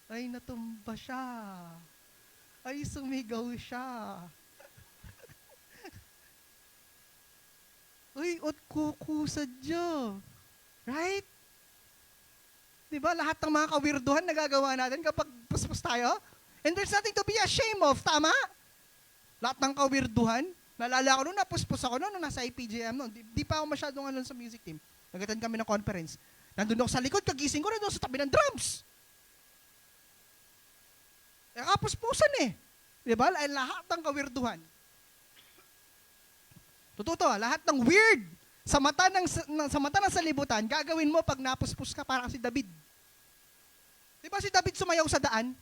Ay, natumba siya. Ay, sumigaw siya. Uy, ot kuku sadyo. Right? Diba, lahat ng mga kawirduhan nagagawa natin kapag puspos tayo? And there's nothing to be ashamed of, tama? Lahat ng kawirduhan. Naalala ko noon, napuspos ako noon, nasa IPGM noon. Di pa ako masyadong ano sa music team. Nag-attend kami ng conference. Nandun ako sa likod, kagising ko na doon sa tabi ng drums. Eh, kapuspusan eh. Diba? Lahat ng kawirduhan. Totoo to, lahat ng weird sa mata ng salibutan, gagawin mo pag napuspos ka para si David. Diba si David sumayaw sa daan?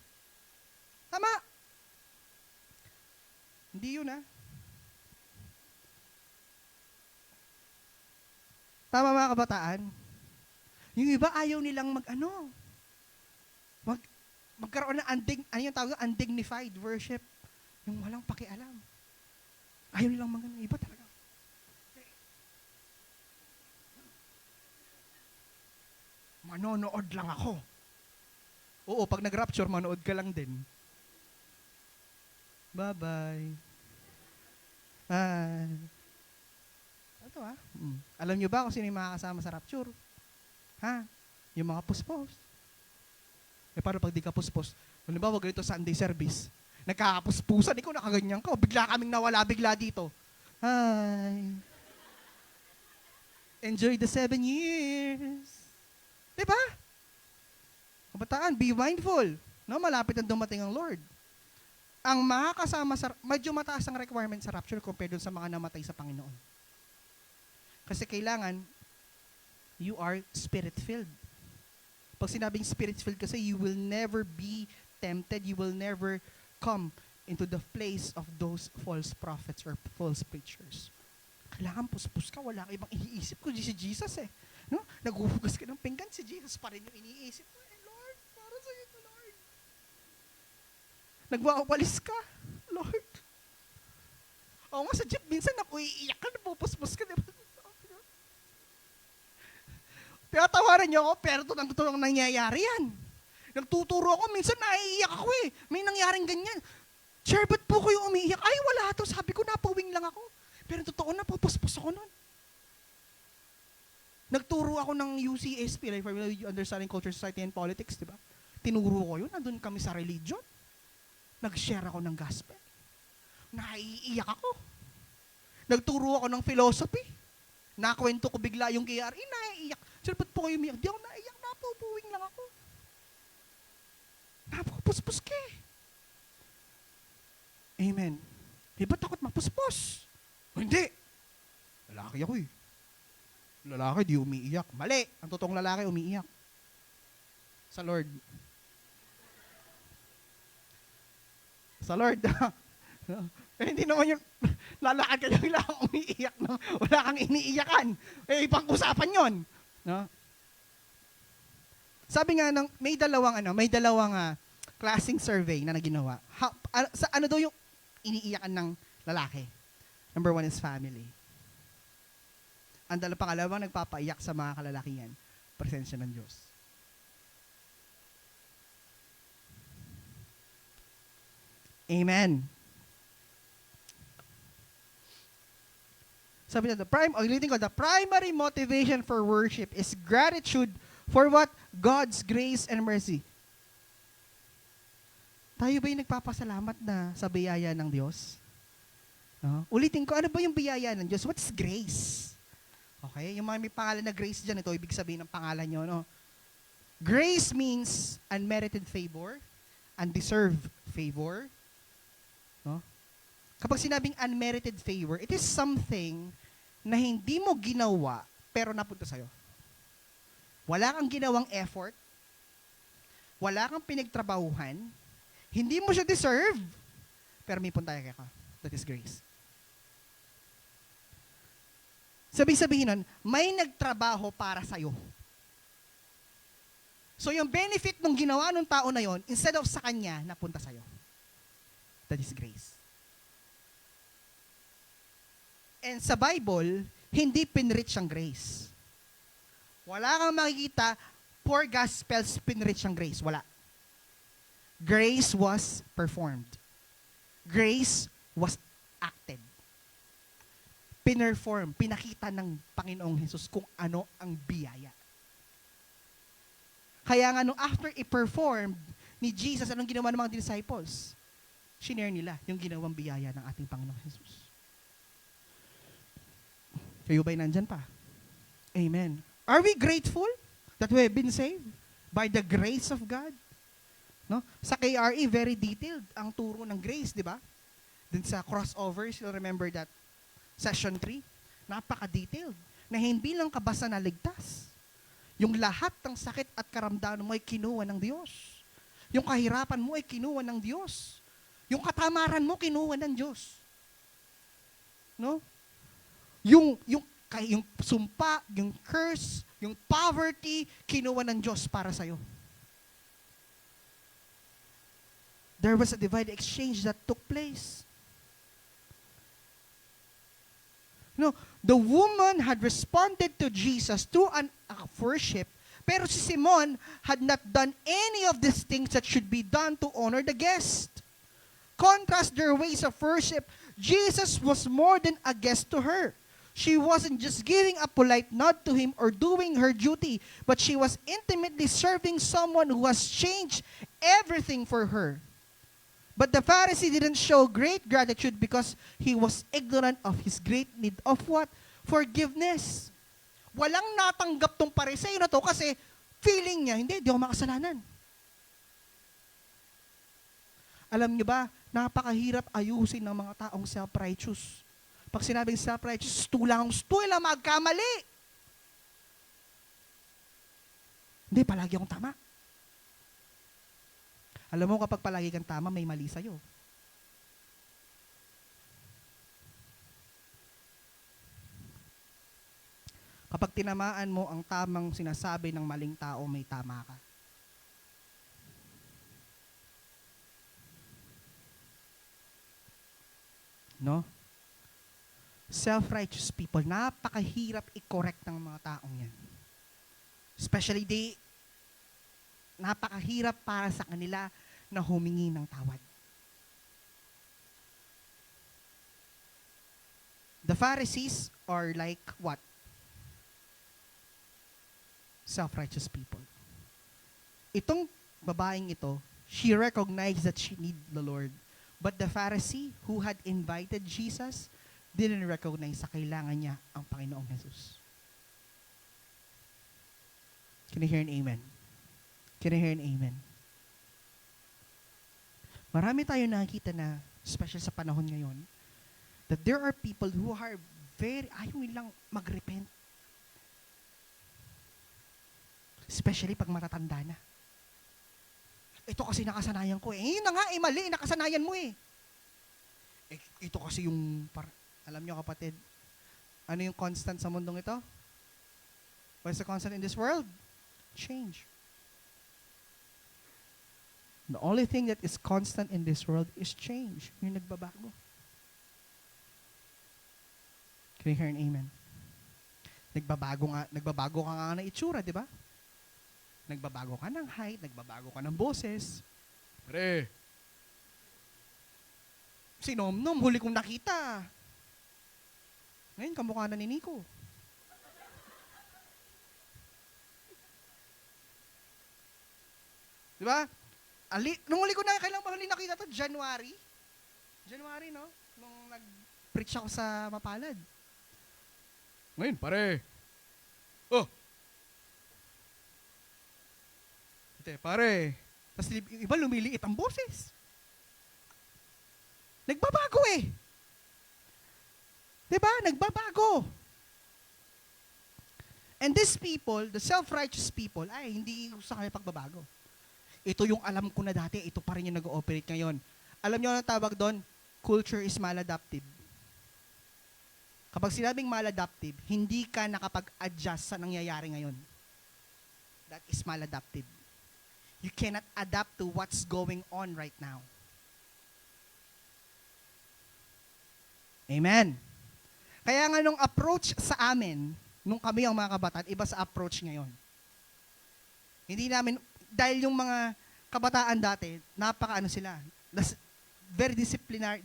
Tama. Hindi yun ah. Tama mga kabataan? Yung iba ayaw nilang magkaroon ng undignified worship. Yung walang pakialam. Ayaw nilang iba talaga. Manonood lang ako. Oo, pag nag-rapture, manood ka lang din. Bye-bye. Ito Alam nyo ba kung sino yung makakasama sa rapture? Yung mga puspos. Paano pag di ka puspos? Halimbawa, ganito Sunday service. Nagkakapuspusan, ikaw nakaganyan ka. Bigla kaming nawala bigla dito. Hi. Enjoy the 7 years. Diba? Kabataan, be mindful. No, malapit na dumating ang Lord. Ang makakasama medyo mataas ang requirement sa rapture compared dun sa mga namatay sa Panginoon. Kasi kailangan, you are spirit-filled. Pag sinabing spirit-filled kasi, you will never be tempted, you will never come into the place of those false prophets or false preachers. Kailangan puspos ka, wala kang ibang iniisip ko, si Jesus eh. No? Naghuhugas ka ng pinggan, si Jesus pa rin yung iniisip mo. Lord, para sa iyo, Lord. Nagwawalis ka, Lord. Oo nga, sa jeep, minsan iiyak ka, napupuspos ka, diba? Pinatawaran niyo ako, pero totoong nangyayari yan. Nagtuturo ako, minsan naiiyak ako eh. May nangyaring ganyan. Sir, ba't po kayo umiiyak? Ay, wala to. Sabi ko, napawing lang ako. Pero totoo na, pupuspos ako nun. Nagturo ako ng UCSP, like for Understanding Culture, Society, and Politics, di ba? Tinuro ko yun, nandun kami sa religion. Nag-share ako ng gospel. Naiiyak ako. Nagturo ako ng philosophy. Nakwento ko bigla yung KRE, naiiyak. Sir, ba't po kayo umiyak? Di ako naiiyak, napupuwing lang ako. Napupuspos ka eh. Amen. Eh, ba't takot mapuspos? Hindi. Lalaki ako eh. Lalaki di umiiyak. Mali. Ang totoong lalaki umiiyak. Sa Lord. Sa Lord. Eh, hindi naman yung lalakad ka lang lang umiiyak. No? Wala kang iniiyakan. Eh, ibang usapan yon. No? Sabi nga, may dalawang klaseng survey na naginawa. Ano daw yung iniiyakan ng lalaki? Number 1 is family. Ang pangalawang nagpapaiyak sa mga kalalakihan, presensya ng Diyos. Amen. Sabi na, the primary motivation for worship is gratitude for what? God's grace and mercy. Tayo ba yung nagpapasalamat na sa biyaya ng Diyos? No? Ulitin ko, ano ba yung biyaya ng Diyos? What's grace? Okay? Yung mga may pangalan na grace dyan, ito ibig sabihin ng pangalan nyo. No? Grace means unmerited favor, undeserved favor. No? Kapag sinabing unmerited favor, it is something na hindi mo ginawa, pero napunta sa'yo. Wala kang ginawang effort, wala kang pinagtrabahuhan, hindi mo siya deserve, pero may puntaya ka. That is grace. Sabihin nun, may nagtrabaho para sa'yo. So yung benefit ng ginawa ng tao na yon, instead of sa kanya, napunta sa'yo. That is grace. And sa Bible, hindi pinrich ang grace. Wala kang makikita, poor gospels pinrich ang grace. Wala. Grace was performed. Grace was acted. Pinerform, pinakita ng Panginoong Jesus kung ano ang biyaya. Kaya nga nung after i-perform ni Jesus, anong ginawa ng mga disciples? Shinare nila yung ginawang biyaya ng ating Panginoong Jesus. Kayo ba'y nandyan pa? Amen. Are we grateful that we have been saved by the grace of God? No? Sa KRE, very detailed ang turo ng grace, di ba? Dun sa crossovers, you'll remember that session 3, napaka-detailed, na hindi lang ka basta naligtas. Yung lahat ng sakit at karamdaman mo ay kinuha ng Diyos. Yung kahirapan mo ay kinuha ng Diyos. Yung katamaran mo, kinuha ng Diyos. No? Yung sumpa, yung curse, yung poverty, kinuha ng Diyos para sa'yo. There was a divine exchange that took place. No, the woman had responded to Jesus through an act of worship, pero si Simon had not done any of these things that should be done to honor the guest. Contrast their ways of worship, Jesus was more than a guest to her. She wasn't just giving a polite nod to him or doing her duty, but she was intimately serving someone who has changed everything for her. But the Pharisee didn't show great gratitude because he was ignorant of his great need of what? Forgiveness. Walang natanggap tong Pariseo na to kasi feeling niya, hindi ako makasalanan. Alam niyo ba, napakahirap ayusin ng mga taong self-righteous. Pag sinabing self-righteous, tulang magkamali. Hindi, palagi akong tama. Alam mo, kapag palagi kang tama, may mali sa'yo. Kapag tinamaan mo ang tamang sinasabi ng maling tao, may tama ka. No? Self-righteous people, napakahirap i-correct ng mga taong yan. Especially napakahirap para sa kanila na humingi ng tawad. The Pharisees are like what? Self-righteous people. Itong babaeng ito, she recognized that she need the Lord. But the Pharisee who had invited Jesus didn't recognize sa kailangan niya ang Panginoong Jesus. Can I hear an amen? Can I hear an amen? Marami tayo nakikita na, especially sa panahon ngayon, that there are people who are ayaw nilang mag-repent. Especially pag matatanda na. Ito kasi nakasanayan ko eh. Yun na nga, mali, nakasanayan mo eh. Ito kasi yung, alam nyo kapatid, ano yung constant sa mundong ito? What is the constant in this world? Change. The only thing that is constant in this world is change. Yung nagbabago. Can you hear an amen? Nagbabago ka nga ng itsura, di ba? Nagbabago ka ng height, nagbabago ka ng boses. Pre, si Nom-Nom, huli kong nakita. Ngayon, kamukha na ni Nico. Di ba? Nung huli ko na, kailan ba huli nakita to? January? January, no? Nung nag-preach ako sa Mapalad. Ngayon, pare. Oh! Ite, pare. Tapos iba lumiliit ang boses. Nagbabago eh. Diba? Nagbabago. And these people, the self-righteous people, ay, hindi sa kanya pagbabago. Ito yung alam ko na dati, ito pa rin yung nag-ooperate ngayon. Alam niyo ang tawag doon? Culture is maladaptive. Kapag sinabing maladaptive, hindi ka nakapag-adjust sa nangyayari ngayon. That is maladaptive. You cannot adapt to what's going on right now. Amen. Kaya nga nung approach sa amin, nung kami ang mga kabataan, iba sa approach ngayon. Hindi namin, dahil yung mga kabataan dati, napaka-ano sila, very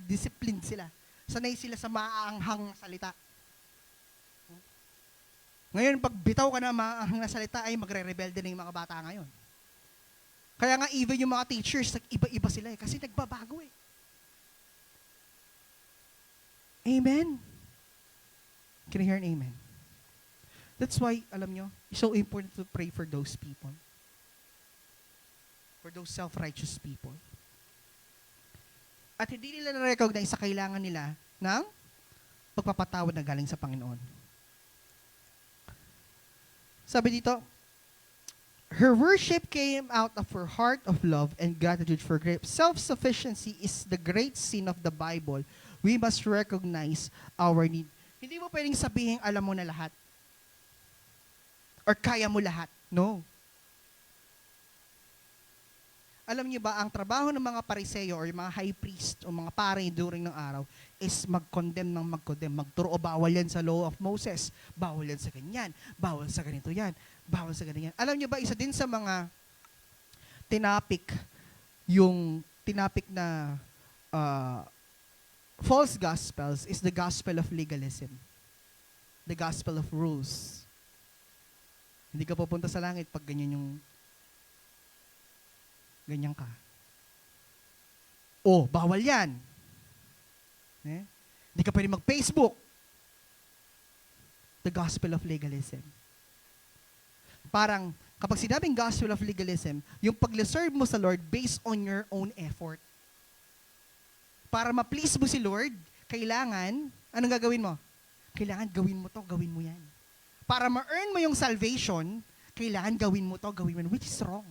disciplined sila. Sanay sila sa maaanghang salita. Ngayon, pag bitaw ka na maaanghang na salita, ay magre-rebelde na yung mga bata ngayon. Kaya nga, even yung mga teachers, iba-iba sila eh, kasi nagbabago eh. Amen? Can you hear an amen? That's why, alam nyo, it's so important to pray for those people. For those self-righteous people. At hindi nila na-recognize sa kailangan nila ng pagpapatawad na galing sa Panginoon. Sabi dito, her worship came out of her heart of love and gratitude for grace. Self-sufficiency is the great sin of the Bible. We must recognize our need. Hindi mo pwedeng sabihin, alam mo na lahat. Or kaya mo lahat. No. Alam niyo ba, ang trabaho ng mga pariseyo or yung mga high priest o mga pare during ng araw is mag-condemn ng mag-condemn. Magturo, bawal yan sa law of Moses. Bawal yan sa ganyan. Bawal sa ganito yan. Bawal sa ganyan. Alam niyo ba, isa din sa mga tinapik na false gospels is the gospel of legalism. The gospel of rules. Hindi ka pupunta sa langit pag ganyan ka. Oh, bawal yan. Hindi ka pwede mag-Facebook. The gospel of legalism. Parang, kapag sinabing gospel of legalism, yung pag-serve mo sa Lord based on your own effort. Para ma-please mo si Lord, kailangan, anong gagawin mo? Kailangan gawin mo to, gawin mo yan. Para ma-earn mo yung salvation, kailangan gawin mo to, gawin mo yan, which is wrong.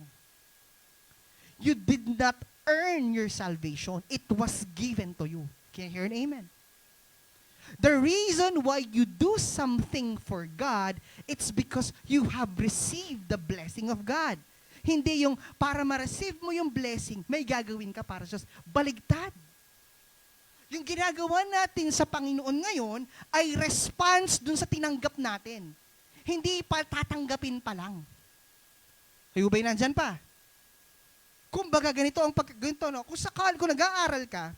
You did not earn your salvation. It was given to you. Can you hear an amen? The reason why you do something for God, it's because you have received the blessing of God. Hindi yung para ma-receive mo yung blessing, may gagawin ka para just baligtad. Yung ginagawa natin sa Panginoon ngayon ay response dun sa tinanggap natin. Hindi pa tatanggapin pa lang. Kayo ba'y nandyan pa? Kumbaga ganito ang ganito, no? Kung sakal, kung nag-aaral ka,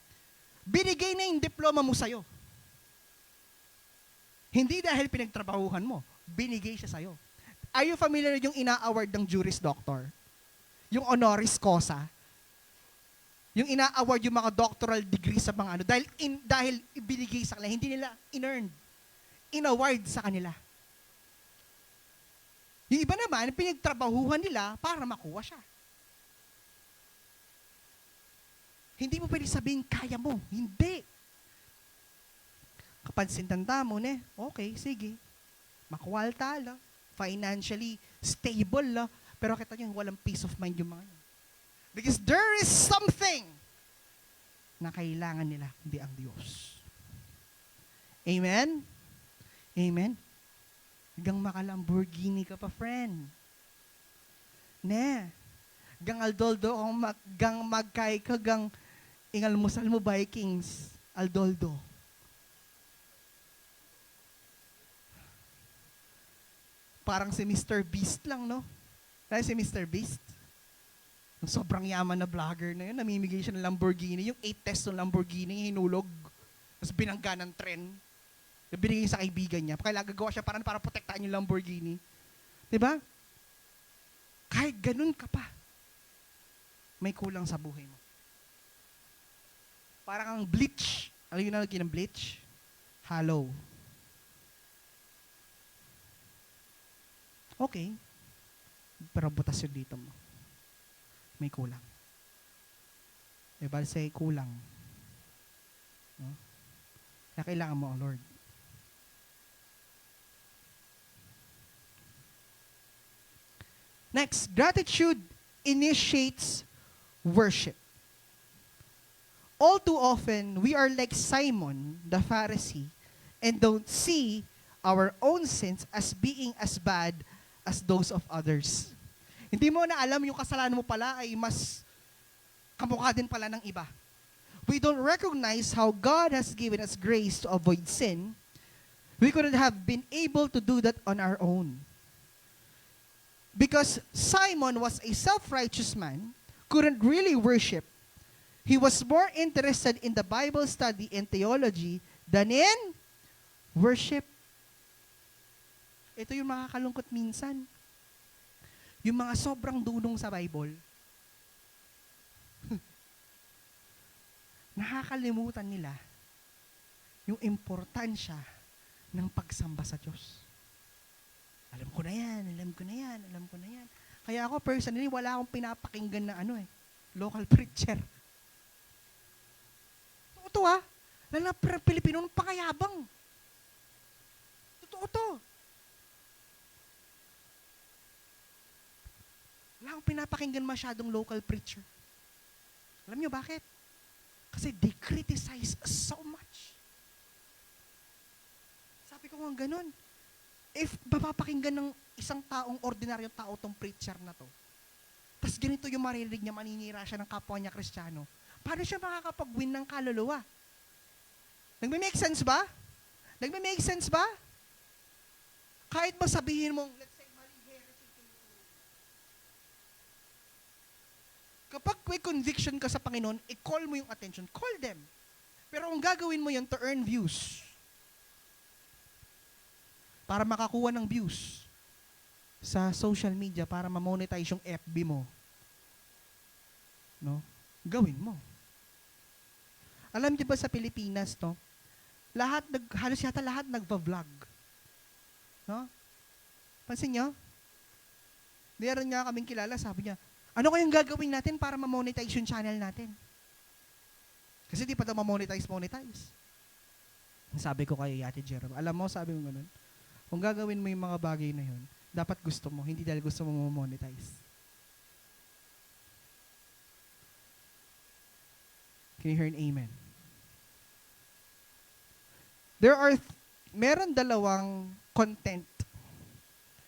binigay na yung diploma mo sa'yo. Hindi dahil pinagtrabahuhan mo, binigay siya sa'yo. Are you familiar yung ina-award ng Juris Doctor? Yung honoris causa? Yung ina-award yung mga doctoral degree sa mga ano, dahil ibinigay sa kanila, hindi nila in-earned. In-award sa kanila. Yung iba naman, pinagtrabahuhan nila para makuha siya. Hindi mo pwede sabihin, kaya mo. Hindi. Kapansin-tanda mo, okay, sige. Makwalta, financially stable, pero kita nyo, walang peace of mind yung mga yun. Because there is something na kailangan nila, hindi ang Diyos. Amen? Amen? Hanggang maka-Lamborghini ka pa, friend. Gang Aldoldo, gang magkay ka, gang ingalmusal mo Vikings, Aldoldo. Parang si Mr. Beast lang, no? Kaya si Mr. Beast, yung sobrang yaman na vlogger na yun, namimigay siya ng Lamborghini, yung 8 test ng Lamborghini, hinulog, tapos binangga ng tren, binigay sa kaibigan niya, kaya gagawa siya para protektahan yung Lamborghini. Diba? Kahit ganun ka pa, may kulang sa buhay mo. Parang ang bleach. Alam yun na lagi ng bleach? Hollow. Okay. Pero butas yun dito mo. May kulang. Diba? Say, kulang. No? Kaya kailangan mo, Lord. Next, gratitude initiates worship. All too often, we are like Simon, the Pharisee, and don't see our own sins as being as bad as those of others. Hindi mo na alam yung kasalanan mo pala ay mas kamukha din pala ng iba. We don't recognize how God has given us grace to avoid sin. We couldn't have been able to do that on our own. Because Simon was a self-righteous man, couldn't really worship. He was more interested in the Bible study and theology than in worship. Ito yung makakalungkot minsan. Yung mga sobrang dunong sa Bible, nakakalimutan nila yung importansya ng pagsamba sa Diyos. Alam ko na yan, alam ko na yan, alam ko na yan. Kaya ako personally, wala akong pinapakinggan na local preacher. Totoo lalo na Pilipino, pakayabang. Totoo to. Wala akong pinapakinggan masyadong local preacher. Alam niyo bakit? Kasi they criticize us so much. Sabi ko nga ganun. If mapapakinggan ng isang taong ordinaryong tao tong preacher na to, tas ganito yung maririnig niya, maninira siya ng kapwa niya Kristiyano, paano siya makakapag-win ng kaluluwa? Nagme-make sense ba? Nagme-make sense ba? Kahit ba sabihin mong, let's say, mali heresy tinuturo. Kapag may conviction ka sa Panginoon, i-call mo yung attention. Call them. Pero kung gagawin mo yan to earn views, para makakuha ng views sa social media, para ma-monetize yung FB mo, no? Gawin mo. Alam niyo ba sa Pilipinas, no? Halos yata lahat nagva-vlog. No? Pansin niyo? Meron nga kaming kilala, sabi niya, ano kayang gagawin natin para ma-monetize yung channel natin? Kasi di pa daw ma-monetize. Sabi ko kay Ate Jerome, alam mo, sabi mo ganun, kung gagawin mo yung mga bagay na yun, dapat gusto mo, hindi dahil gusto mo ma-monetize. Can you hear an amen? Meron dalawang content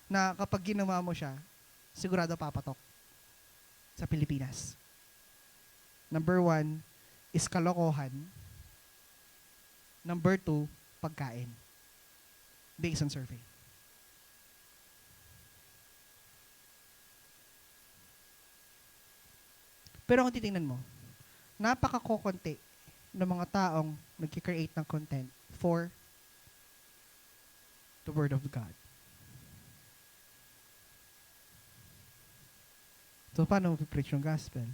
na kapag ginawa mo siya, sigurado papatok sa Pilipinas. Number 1 is kalokohan. Number 2, pagkain. Based on survey. Pero kung titingnan mo, napaka-kokonti ng mga taong nag-create ng content for the Word of God. So, paano mag-preach yung gospel?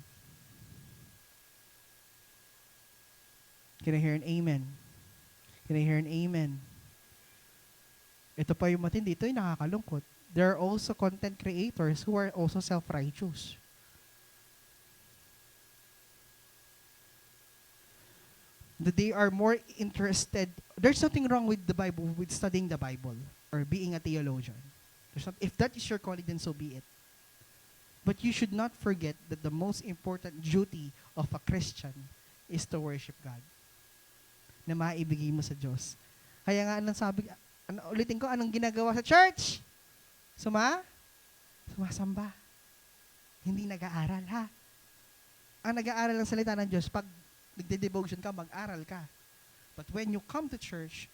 Can I hear an amen? Can I hear an amen? Ito pa yung matindi, ito yung nakakalungkot. There are also content creators who are also self-righteous. That they are more interested. There's nothing wrong with the Bible, with studying the Bible, or being a theologian. If that is your calling, then so be it. But you should not forget that the most important duty of a Christian is to worship God. Na maibigay mo sa Diyos. Kaya nga, ulitin ko, anong ginagawa sa church? Sumasamba. Hindi nag-aaral, ha? Ang nag-aaral ng salita ng Diyos, pag nagde-devotion ka, mag-aral ka. But when you come to church,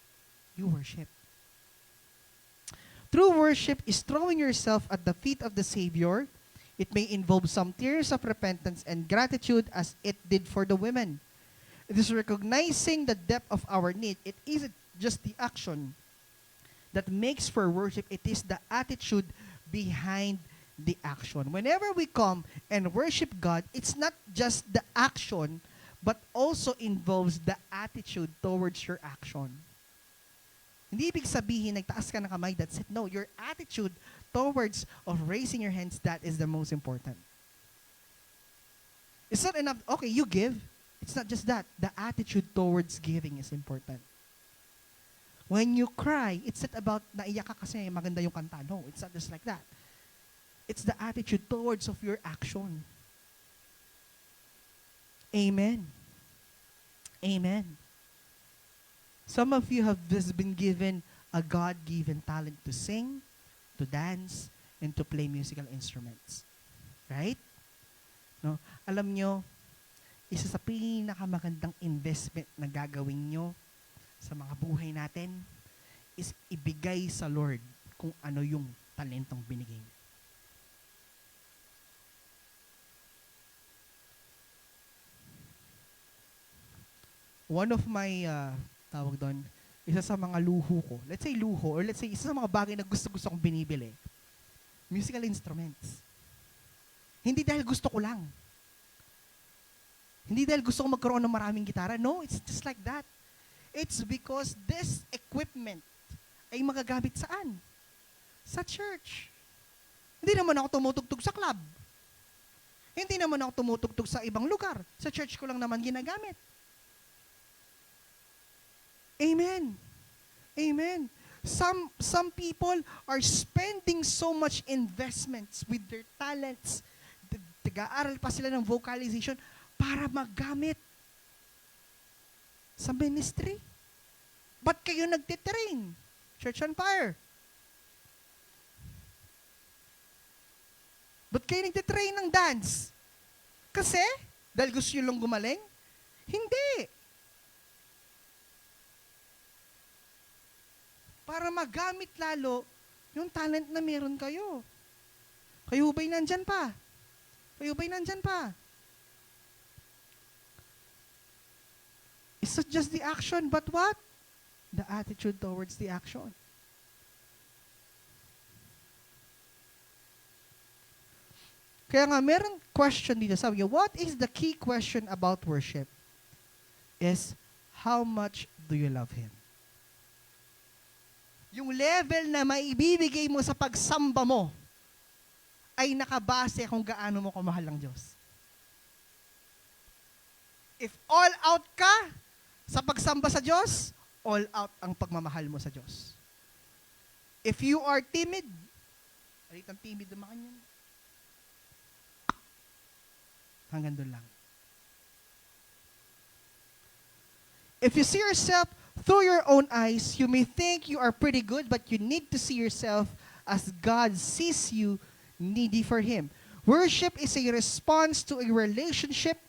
you worship. True worship is throwing yourself at the feet of the Savior. It may involve some tears of repentance and gratitude as it did for the women. It is recognizing the depth of our need. It isn't just the action that makes for worship. It is the attitude behind the action. Whenever we come and worship God, it's not just the action, but also involves the attitude towards your action. Hindi ibig sabihin, nagtaas ka ng kamay, that's it. No, your attitude towards of raising your hands, that is the most important. It's not enough, okay, you give. It's not just that. The attitude towards giving is important. When you cry, it's not about naiyak ka kasi maganda yung kanta. No, it's not just like that. It's the attitude towards of your action. Amen. Amen. Some of you have just been given a God-given talent to sing, to dance, and to play musical instruments. Right? No? Alam nyo, isa sa pinakamagandang investment na gagawin nyo sa mga buhay natin is ibigay sa Lord kung ano yung talentong binigay niyo. One of my, tawag doon, isa sa mga luho ko, let's say luho, or let's say isa sa mga bagay na gusto-gusto kong binibili, musical instruments. Hindi dahil gusto ko lang. Hindi dahil gusto ko magkaroon ng maraming gitara. No, it's just like that. It's because this equipment ay magagamit saan? Sa church. Hindi naman ako tumutugtog sa club. Hindi naman ako tumutugtog sa ibang lugar. Sa church ko lang naman ginagamit. Amen. Amen. Some people are spending so much investments with their talents. Nag-aaral pa sila ng vocalization para magamit sa ministry. Ba't kayo nagtitrain? Church on Fire. Ba't kayo nagtitrain ng dance? Kasi? Dahil gusto nyo lang gumaling? Hindi. Para magamit lalo yung talent na meron kayo. Kayo ba'y nandyan pa? Kayo ba'y nandyan pa? It's not just the action, but what? The attitude towards the action. Kaya nga, meron question dito. Sabi niyo, what is the key question about worship? Is, how much do you love Him? Yung level na maibibigay mo sa pagsamba mo ay nakabase kung gaano mo kamahal ang Diyos. If all out ka sa pagsamba sa Diyos, all out ang pagmamahal mo sa Diyos. If you are timid, alitang timid naman yan. Hanggang doon lang. If you see yourself through your own eyes, you may think you are pretty good, but you need to see yourself as God sees you, needy for Him. Worship is a response to a relationship.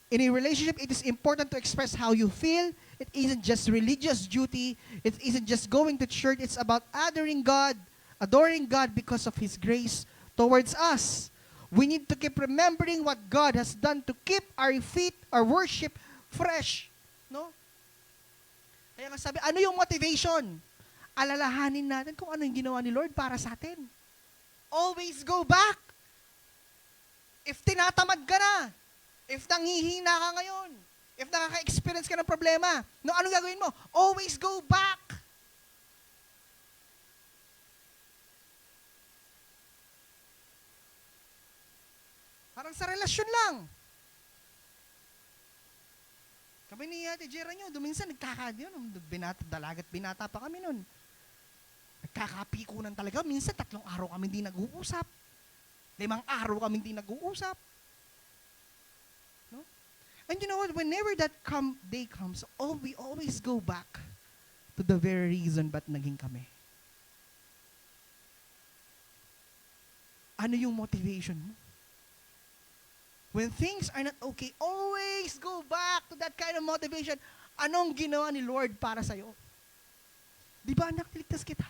In a relationship, it is important to express how you feel. It isn't just religious duty. It isn't just going to church. It's about adoring God because of His grace towards us. We need to keep remembering what God has done to keep our feet, our worship, fresh. No? Kaya nga sabi, ano yung motivation? Alalahanin natin kung ano yung ginawa ni Lord para sa atin. Always go back. If tinatamad ka na, if nanghihina ka ngayon, if nakaka-experience ka ng problema, no, anong gagawin mo? Always go back. Parang sa relasyon lang. Kami ni Ate Jera nyo, duminsan dalagat binata pa kami nun. Nagkakapikunan talaga. Minsan 3 araw kami hindi nag-uusap. 5 araw kami hindi nag-uusap. No? And you know what? Whenever that day comes, we always go back to the very reason ba't naging kami. Ano yung motivation mo? When things are not okay, always go back to that kind of motivation. Anong ginawa ni Lord para sa'yo? Di ba anak, niligtas kita?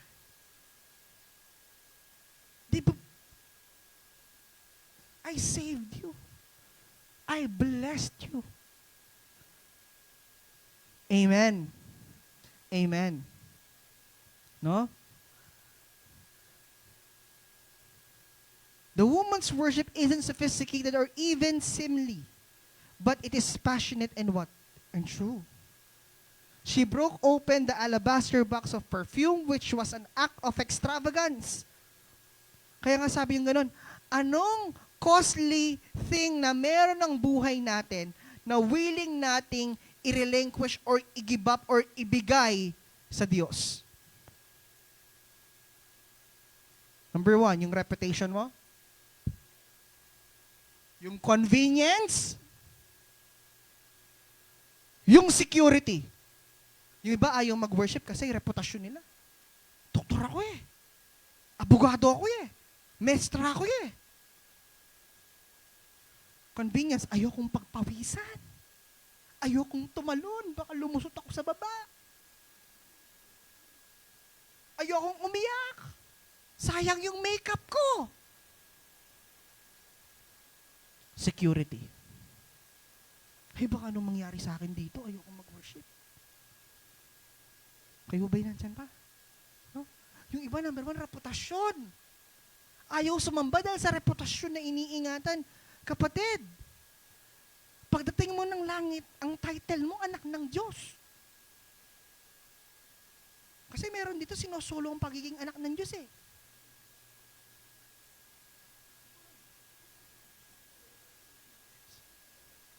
Di ba? I saved you. I blessed you. Amen. Amen. No? The woman's worship isn't sophisticated or even seemly, but it is passionate and what? And true. She broke open the alabaster box of perfume, which was an act of extravagance. Kaya nga sabi yung ganun, anong costly thing na meron ng buhay natin na willing nating i-relinquish or i-give up or ibigay sa Diyos? Number 1, yung reputation mo. Yung convenience. Yung security. Yung iba ayaw mag-worship kasi reputasyon nila. Doktor ako eh. Abogado ako eh. Mestra ako eh. Convenience, ayokong pagpawisan. Ayokong tumalon, baka lumusot ako sa baba. Ayokong umiyak. Sayang yung makeup ko. Security. Ay, baka anong mangyari sa akin dito? Ayokong mag-worship. Kayo ba'y nandyan pa? No? Yung iba, number 1, reputasyon. Ayaw sumamba dahil sa reputasyon na iniingatan. Kapatid, pagdating mo ng langit, ang title mo, anak ng Diyos. Kasi meron dito sinusulo ang pagiging anak ng Diyos eh.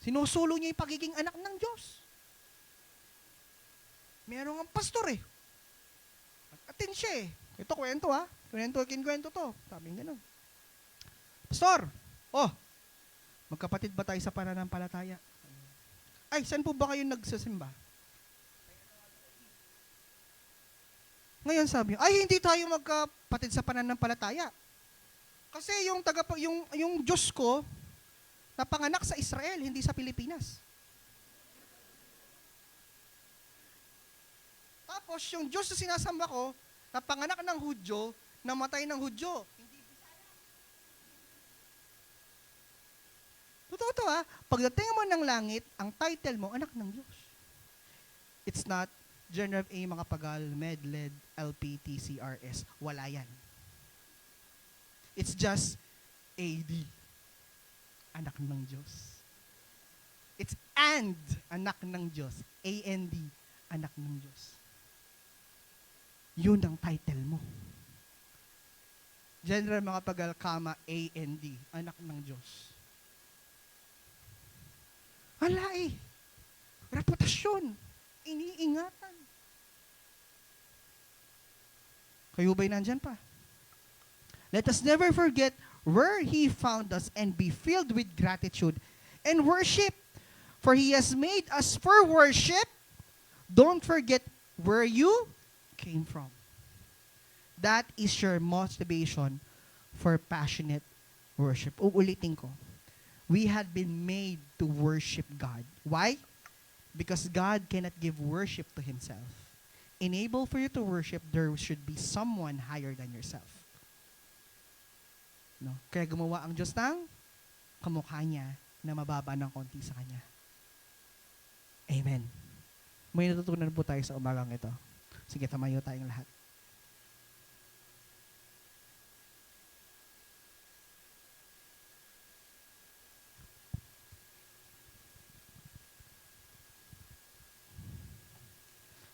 Sinusulo niya yung pagiging anak ng Diyos. Meron ang pastor eh. Atin siya eh. Ito kwento ha. Kwento to. Sabi nga nun. Pastor, magkapatid ba tayo sa pananampalataya? Ay, saan po ba kayo nagsasimba? Ngayon sabi, ay hindi tayo magkapatid sa pananampalataya. Kasi yung Diyos ko, napanganak sa Israel, hindi sa Pilipinas. Tapos, yung Diyos na sinasamba ko, napanganak ng Hudyo, namatay ng Hudyo. Hindi Bisaya. Totoo to ha. Pagdating mo ng langit, ang title mo, anak ng Diyos. It's not General A, mga pagal, Med-Led, LP, TCRS. Wala yan. It's just AD. Anak ng Diyos. It's and, anak ng Diyos. AND, anak ng Diyos. Yun ang title mo. General mga pagal, comma, AND, anak ng Diyos. Wala eh. Reputasyon. Iniingatan. Kayo ba'y nandyan pa? Let us never forget where He found us and be filled with gratitude and worship. For He has made us for worship. Don't forget where you came from. That is your motivation for passionate worship. Uulitin ko. We had been made to worship God. Why? Because God cannot give worship to Himself. Enable for you to worship, there should be someone higher than yourself. No? Kaya gumawa ang Diyos ng kamukha niya na mababa ng konti sa Kanya. Amen. May natutunan po tayo sa umagang ito. Sige, tamayo tayong lahat.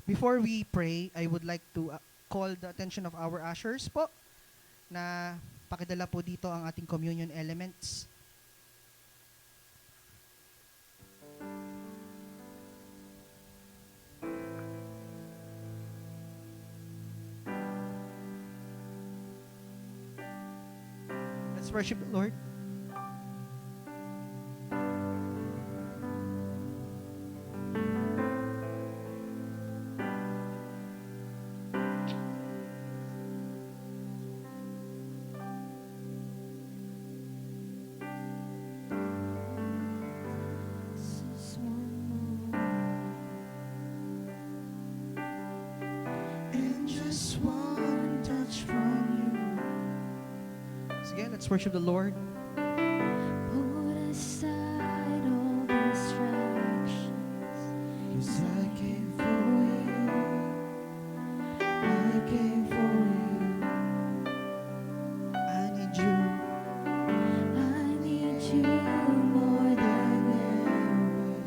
Before we pray, I would like to call the attention of our ushers po na pakidala po dito ang ating communion elements. Let's worship the Lord. Let's worship the Lord. Put aside all distractions. 'Cause I came for you. I came for you. I need you. I need you more than ever.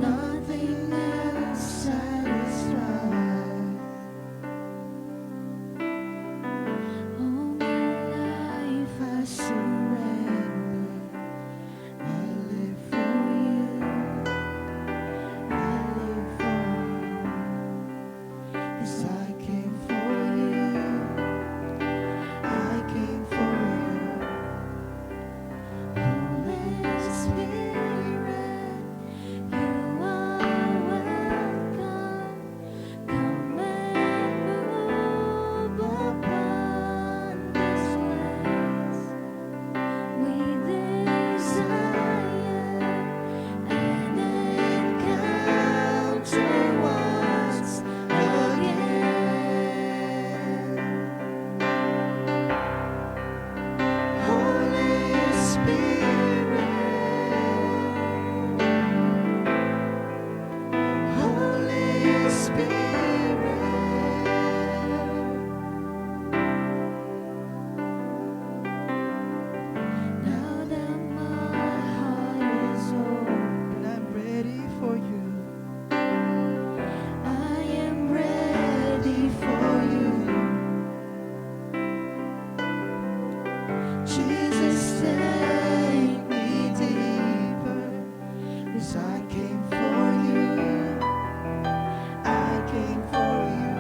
Nothing else satisfies. All my life I surrender. I live for you. I live for you. 'Cause I came for you. I came for you. Holy Spirit, you are welcome. Come and move upon this place. We desire an encounter once again. Holy Spirit. Holy Spirit. Now that my heart is open, I'm ready for you. I am ready for you. Jesus, take me deeper. 'Cause I came for you. I came for you.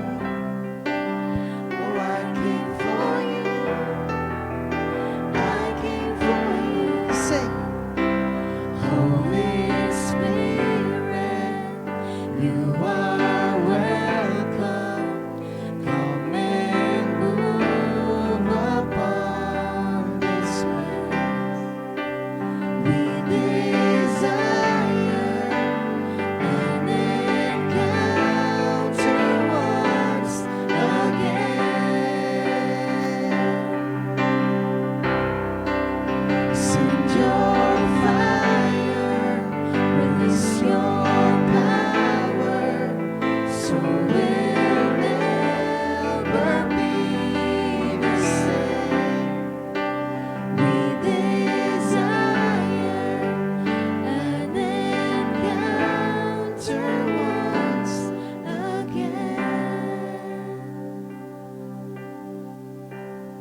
Oh, I came for you. I came for you. Sing. Holy Spirit, you are welcome. Come and move upon this place. We desire an encounter once again. Send your fire, release your power, so we'll never be the same. We desire an encounter once again.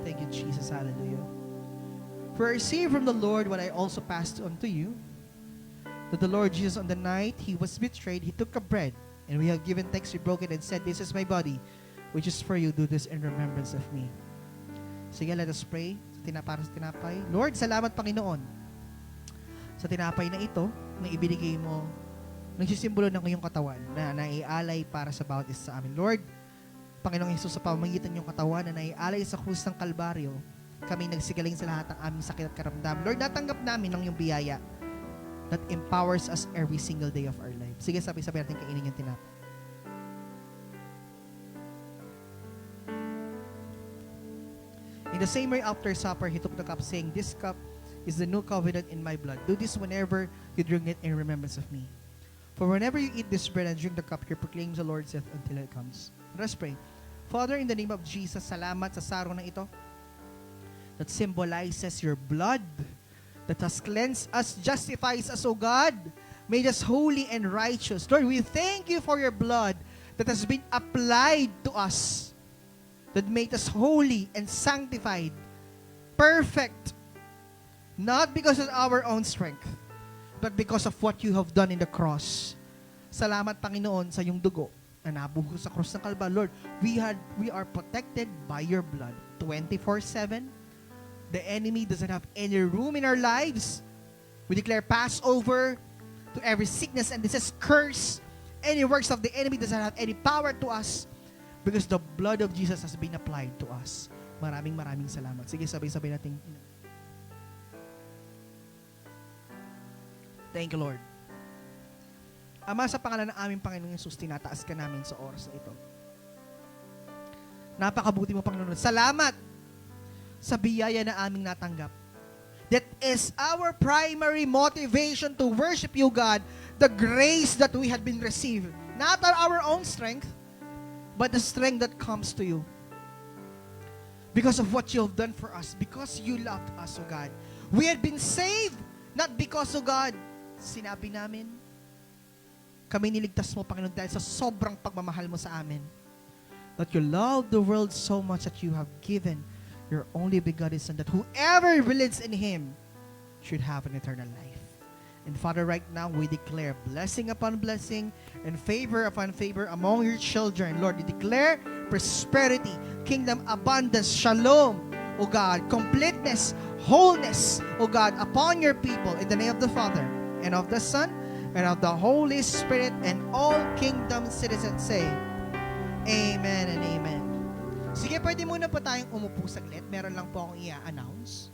Thank you, Jesus. Hallelujah. For I received from the Lord what I also passed on to you, that the Lord Jesus, on the night he was betrayed, he took a bread, and we have given thanks, he broke it and said, "This is my body, which is for you. Do this in remembrance of me." Sige, let us pray. Para sa tinapay. Lord, salamat Panginoon sa tinapay na ito na ibinigay mo, nagsisimbolo ng iyong katawan na naialay para sa bawat isa sa amin. Lord, Panginoong Hesus, sa pamamagitan ng iyong katawan na naialay sa krus ng Kalbaryo, kami nagsigaling sa lahat ng aming sakit at karamdaman. Lord, natanggap namin ng iyong biyaya that empowers us every single day of our life. Sige, sabi-sabi natin kainin yung tinapay. In the same way, after supper, he took the cup, saying, "This cup is the new covenant in my blood. Do this whenever you drink it in remembrance of me. For whenever you eat this bread and drink the cup, you proclaim the Lord's death until it comes." Let us pray. Father, in the name of Jesus, salamat sa sarong na ito that symbolizes your blood that has cleansed us, justifies us, O God, made us holy and righteous. Lord, we thank you for your blood that has been applied to us, that made us holy and sanctified, perfect, not because of our own strength, but because of what you have done in the cross. Salamat, Panginoon, sa iyong dugo na nabuhos sa cross ng Kalbaryo. Lord, we are protected by your blood 24/7. The enemy doesn't have any room in our lives. We declare Passover to every sickness and disease, curse. Any works of the enemy doesn't have any power to us because the blood of Jesus has been applied to us. Maraming salamat. Sige, sabay-sabay natin. Thank you, Lord. Ama, sa pangalan ng aming Panginoong Hesus, tinataas ka namin sa oras na ito. Napakabuti mo, Panginoon. Salamat sa biyaya na aming natanggap. That is our primary motivation to worship you, God. The grace that we had been received. Not our own strength, but the strength that comes to you. Because of what you have done for us. Because you loved us, O God. We had been saved, not because, O God, sinabi namin, kami niligtas mo, Panginoon, dahil sa sobrang pagmamahal mo sa amin. That you love the world so much that you have given your only begotten Son, that whoever believes in Him should have an eternal life. And Father, right now, we declare blessing upon blessing and favor upon favor among your children. Lord, we declare prosperity, kingdom abundance, shalom, O God, completeness, wholeness, O God, upon your people in the name of the Father and of the Son and of the Holy Spirit, and all kingdom citizens say, Amen and Amen. Sige, pwede muna po tayong umupo saglit. Meron lang po akong i-announce.